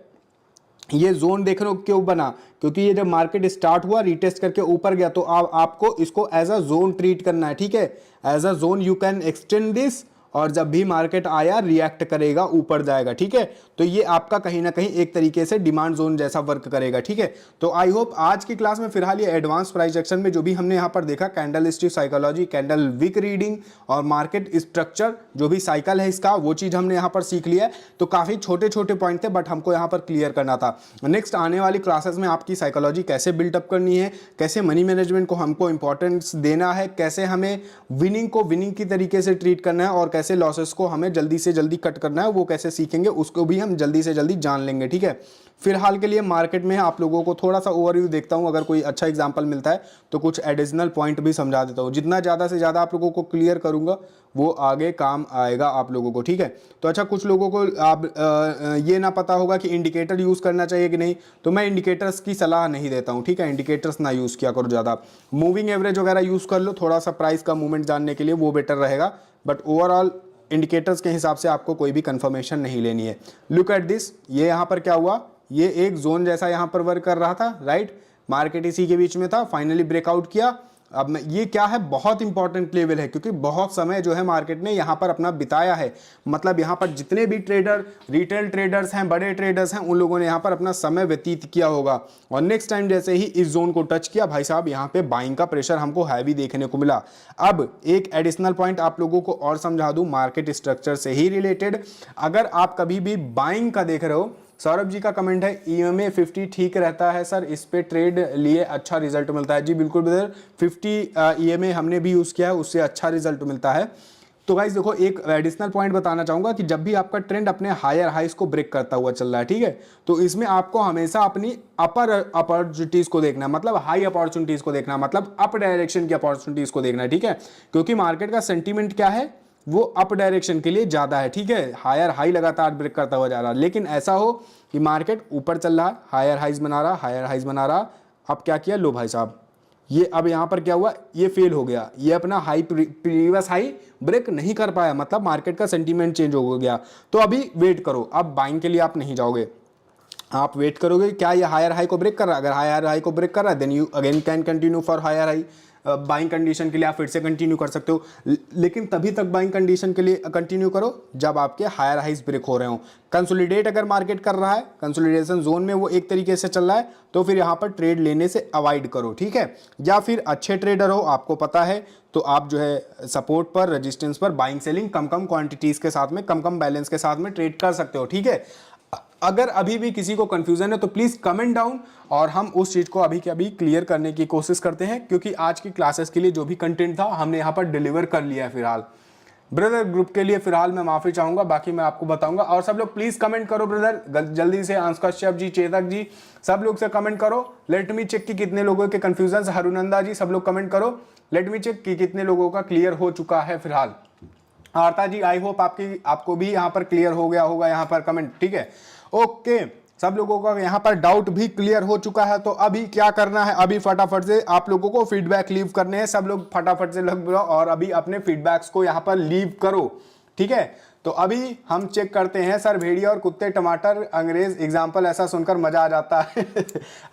ये जोन देख रहे हो क्यों बना, क्योंकि ये जब मार्केट स्टार्ट हुआ रीटेस्ट करके ऊपर गया, तो आपको इसको एज अ जोन ट्रीट करना है, ठीक है। As a zone you can extend this, और जब भी मार्केट आया रिएक्ट करेगा, ऊपर जाएगा, ठीक है। तो ये आपका कहीं ना कहीं एक तरीके से डिमांड जोन जैसा वर्क करेगा, ठीक है। तो आई होप आज की क्लास में फिलहाल ये एडवांस प्राइस एक्शन में जो भी हमने यहाँ पर देखा, candlestick psychology, candle wick reading और मार्केट स्ट्रक्चर, जो भी साइकिल है इसका, वो चीज़ हमने यहाँ पर सीख लिया है। तो काफ़ी छोटे छोटे पॉइंट थे, बट हमको यहाँ पर क्लियर करना था। नेक्स्ट आने वाली क्लासेस में आपकी साइकोलॉजी कैसे बिल्डअप करनी है, कैसे मनी मैनेजमेंट को हमको इंपॉर्टेंस देना है, कैसे हमें विनिंग को विनिंग की तरीके से ट्रीट करना है, और कैसे लॉसेस को हमें जल्दी से जल्दी कट करना है, वो कैसे सीखेंगे, उसको भी हम जल्दी से जल्दी जान लेंगे, ठीक है। फिलहाल के लिए मार्केट में आप लोगों को थोड़ा सा ओवरव्यू देखता हूं, अगर कोई अच्छा एग्जांपल मिलता है तो कुछ एडिशनल पॉइंट भी समझा देता हूं। जितना ज़्यादा से ज़्यादा आप लोगों को क्लियर करूंगा वो आगे काम आएगा आप लोगों को, ठीक है। तो अच्छा, कुछ लोगों को आप ये ना पता होगा कि इंडिकेटर यूज़ करना चाहिए कि नहीं, तो मैं इंडिकेटर्स की सलाह नहीं देता हूँ, ठीक है। इंडिकेटर्स ना यूज़ किया करो ज़्यादा, मूविंग एवरेज वगैरह यूज़ कर लो थोड़ा सा प्राइस का मूवमेंट जानने के लिए, वो बेटर रहेगा। बट ओवरऑल इंडिकेटर्स के हिसाब से आपको कोई भी कंफर्मेशन नहीं लेनी है। लुक एट दिस, ये यहाँ पर क्या हुआ, ये एक जोन जैसा यहाँ पर वर्क कर रहा था, राइट, मार्केट इसी के बीच में था, फाइनली ब्रेकआउट किया। अब ये क्या है, बहुत इंपॉर्टेंट लेवल है, क्योंकि बहुत समय जो है मार्केट ने यहाँ पर अपना बिताया है। मतलब यहाँ पर जितने भी ट्रेडर, रिटेल ट्रेडर्स हैं, बड़े ट्रेडर्स हैं, उन लोगों ने यहाँ पर अपना समय व्यतीत किया होगा। और नेक्स्ट टाइम जैसे ही इस जोन को टच किया, भाई साहब यहाँ पे बाइंग का प्रेशर हमको हैवी देखने को मिला। अब एक एडिशनल पॉइंट आप लोगों को और समझा दूं, मार्केट स्ट्रक्चर से ही रिलेटेड। अगर आप कभी भी बाइंग का देख रहे हो, सौरभ जी का कमेंट है EMA 50 ठीक रहता है सर, इस पे ट्रेड लिए अच्छा रिजल्ट मिलता है। जी बिल्कुल ब्रदर, 50 EMA हमने भी यूज़ किया है, उससे अच्छा रिजल्ट मिलता है। तो गाइस देखो, एक एडिशनल पॉइंट बताना चाहूँगा कि जब भी आपका ट्रेंड अपने हायर हाइस को ब्रेक करता हुआ चल रहा है, ठीक है, तो इसमें आपको हमेशा अपनी अपर अपॉर्चुनिटीज़ को देखना है, मतलब हाई अपॉर्चुनिटीज़ को देखना है, मतलब अप डायरेक्शन की अपॉर्चुनिटीज़ को देखना है, ठीक है। क्योंकि मार्केट का सेंटीमेंट क्या है, वो अप डायरेक्शन के लिए ज़्यादा है, ठीक है। हायर हाई लगातार ब्रेक करता हुआ जा रहा है, लेकिन ऐसा हो कि मार्केट ऊपर चल रहा है, हायर हाइज बना रहा, हायर हाइज बना रहा, अब क्या किया, लो भाई साहब, ये अब यहाँ पर क्या हुआ, ये फेल हो गया, ये अपना हाई प्रीवियस हाई ब्रेक नहीं कर पाया, मतलब मार्केट का सेंटीमेंट चेंज हो गया। तो अभी वेट करो, अब बाइंग के लिए आप नहीं जाओगे, आप वेट करोगे क्या ये हायर हाई को ब्रेक कर रहा है। अगर हायर हाई को ब्रेक कर रहा है, then you again can continue for higher high. Buying condition के लिए आप फिर से कंटिन्यू कर सकते हो, लेकिन तभी तक बाइंग कंडीशन के लिए कंटिन्यू करो जब आपके हायर हाइज ब्रेक हो रहे हो। कंसोलिडेट अगर मार्केट कर रहा है, कंसोलिडेशन जोन में वो एक तरीके से चल रहा है, तो फिर यहाँ पर ट्रेड लेने से अवॉइड करो, ठीक है। या फिर अच्छे ट्रेडर हो, आपको पता है, तो आप जो है सपोर्ट पर, रेजिस्टेंस पर बाइंग सेलिंग कम कम क्वांटिटीज के साथ में, कम कम बैलेंस के साथ में ट्रेड कर सकते हो, ठीक है। अगर अभी भी किसी को कंफ्यूजन है तो प्लीज कमेंट डाउन, और हम उस चीज को अभी के अभी क्लियर करने की कोशिश करते हैं, क्योंकि आज की क्लासेस के लिए जो भी कंटेंट था हमने यहाँ पर डिलीवर कर लिया है। फिलहाल ब्रदर ग्रुप के लिए फिलहाल मैं माफी चाहूंगा, बाकी मैं आपको बताऊंगा। और सब लोग प्लीज कमेंट करो ब्रदर, जल्दी से, अंश कश्यप जी, चेतक जी, सब लोग से कमेंट करो। लेट मी चेक कि कितने लोगों के कंफ्यूजन, हरुनंदा जी, सब लोग कमेंट करो। लेट मी चेक कि कितने लोगों का क्लियर हो चुका है फिलहाल। आरता जी, आई होप आपको भी यहाँ पर क्लियर हो गया होगा यहाँ पर कमेंट, ठीक है। ओके, सब लोगों का यहाँ पर डाउट भी क्लियर हो चुका है। तो अभी क्या करना है, अभी फटाफट से आप लोगों को फीडबैक लीव करने हैं। सब लोग फटाफट से लग और अभी अपने फीडबैक्स को यहाँ पर लीव करो, ठीक है। तो अभी हम चेक करते हैं सर, भेड़िया और कुत्ते टमाटर अंग्रेज एग्जाम्पल ऐसा सुनकर मजा आ जाता है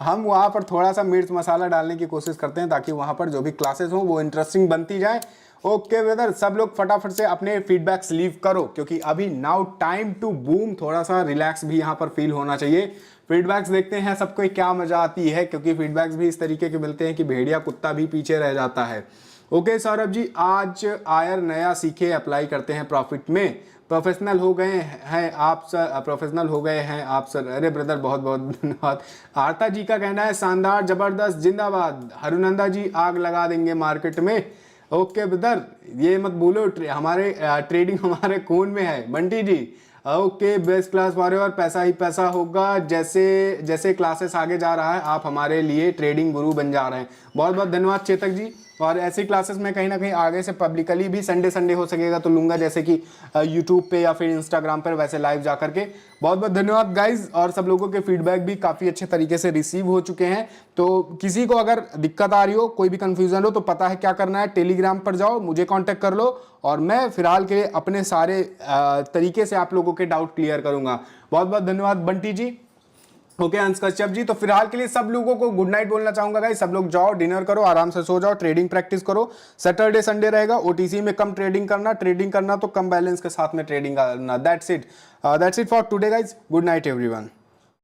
हम वहाँ पर थोड़ा सा मिर्च मसाला डालने की कोशिश करते हैं ताकि वहाँ पर जो भी क्लासेस हो वो इंटरेस्टिंग बनती जाए। ओके ब्रदर, सब लोग फटाफट से अपने फीडबैक्स लीव करो क्योंकि अभी नाउ टाइम टू बूम, थोड़ा सा रिलैक्स भी यहाँ पर फील होना चाहिए। फीडबैक्स देखते हैं सबको क्या मजा आती है, क्योंकि फीडबैक्स भी इस तरीके के मिलते हैं कि भेड़िया कुत्ता भी पीछे रह जाता है। ओके सौरभ जी, आज आयर नया सीखे अप्लाई करते हैं प्रॉफिट में, प्रोफेशनल हो गए हैं आप सर, प्रोफेशनल हो गए हैं आप सर। अरे ब्रदर बहुत बहुत धन्यवाद। आरता जी का कहना है शानदार, जबरदस्त, जिंदाबाद। हरुनंदा जी आग लगा देंगे मार्केट में। ओके ब्रदर, ये मत बोलो, हमारे ट्रेडिंग हमारे खून में है। बंटी जी ओके, बेस्ट क्लास फॉरएवर, पैसा ही पैसा होगा। जैसे जैसे क्लासेस आगे जा रहा है आप हमारे लिए ट्रेडिंग गुरु बन जा रहे हैं। बहुत बहुत धन्यवाद चेतक जी। और ऐसी क्लासेस में कहीं ना कहीं आगे से पब्लिकली भी संडे हो सकेगा तो लूंगा, जैसे कि यूट्यूब पे या फिर इंस्टाग्राम पर वैसे लाइव जा करके। बहुत बहुत धन्यवाद गाइज। और सब लोगों के फीडबैक भी काफ़ी अच्छे तरीके से रिसीव हो चुके हैं। तो किसी को अगर दिक्कत आ रही हो, कोई भी कंफ्यूजन हो, तो पता है क्या करना है, टेलीग्राम पर जाओ, मुझे कांटेक्ट कर लो और मैं फिलहाल के लिए अपने सारे तरीके से आप लोगों के डाउट क्लियर करूंगा। बहुत बहुत धन्यवाद बंटी जी। ओके अंश कश्यप जी, तो फिलहाल के लिए सब लोगों को गुड नाइट बोलना चाहूंगा गाइस। सब लोग जाओ, डिनर करो, आराम से सो जाओ, ट्रेडिंग प्रैक्टिस करो। सैटरडे संडे रहेगा, ओटीसी में कम ट्रेडिंग करना तो कम बैलेंस के साथ में ट्रेडिंग करना। That's it for today guys. Good night everyone.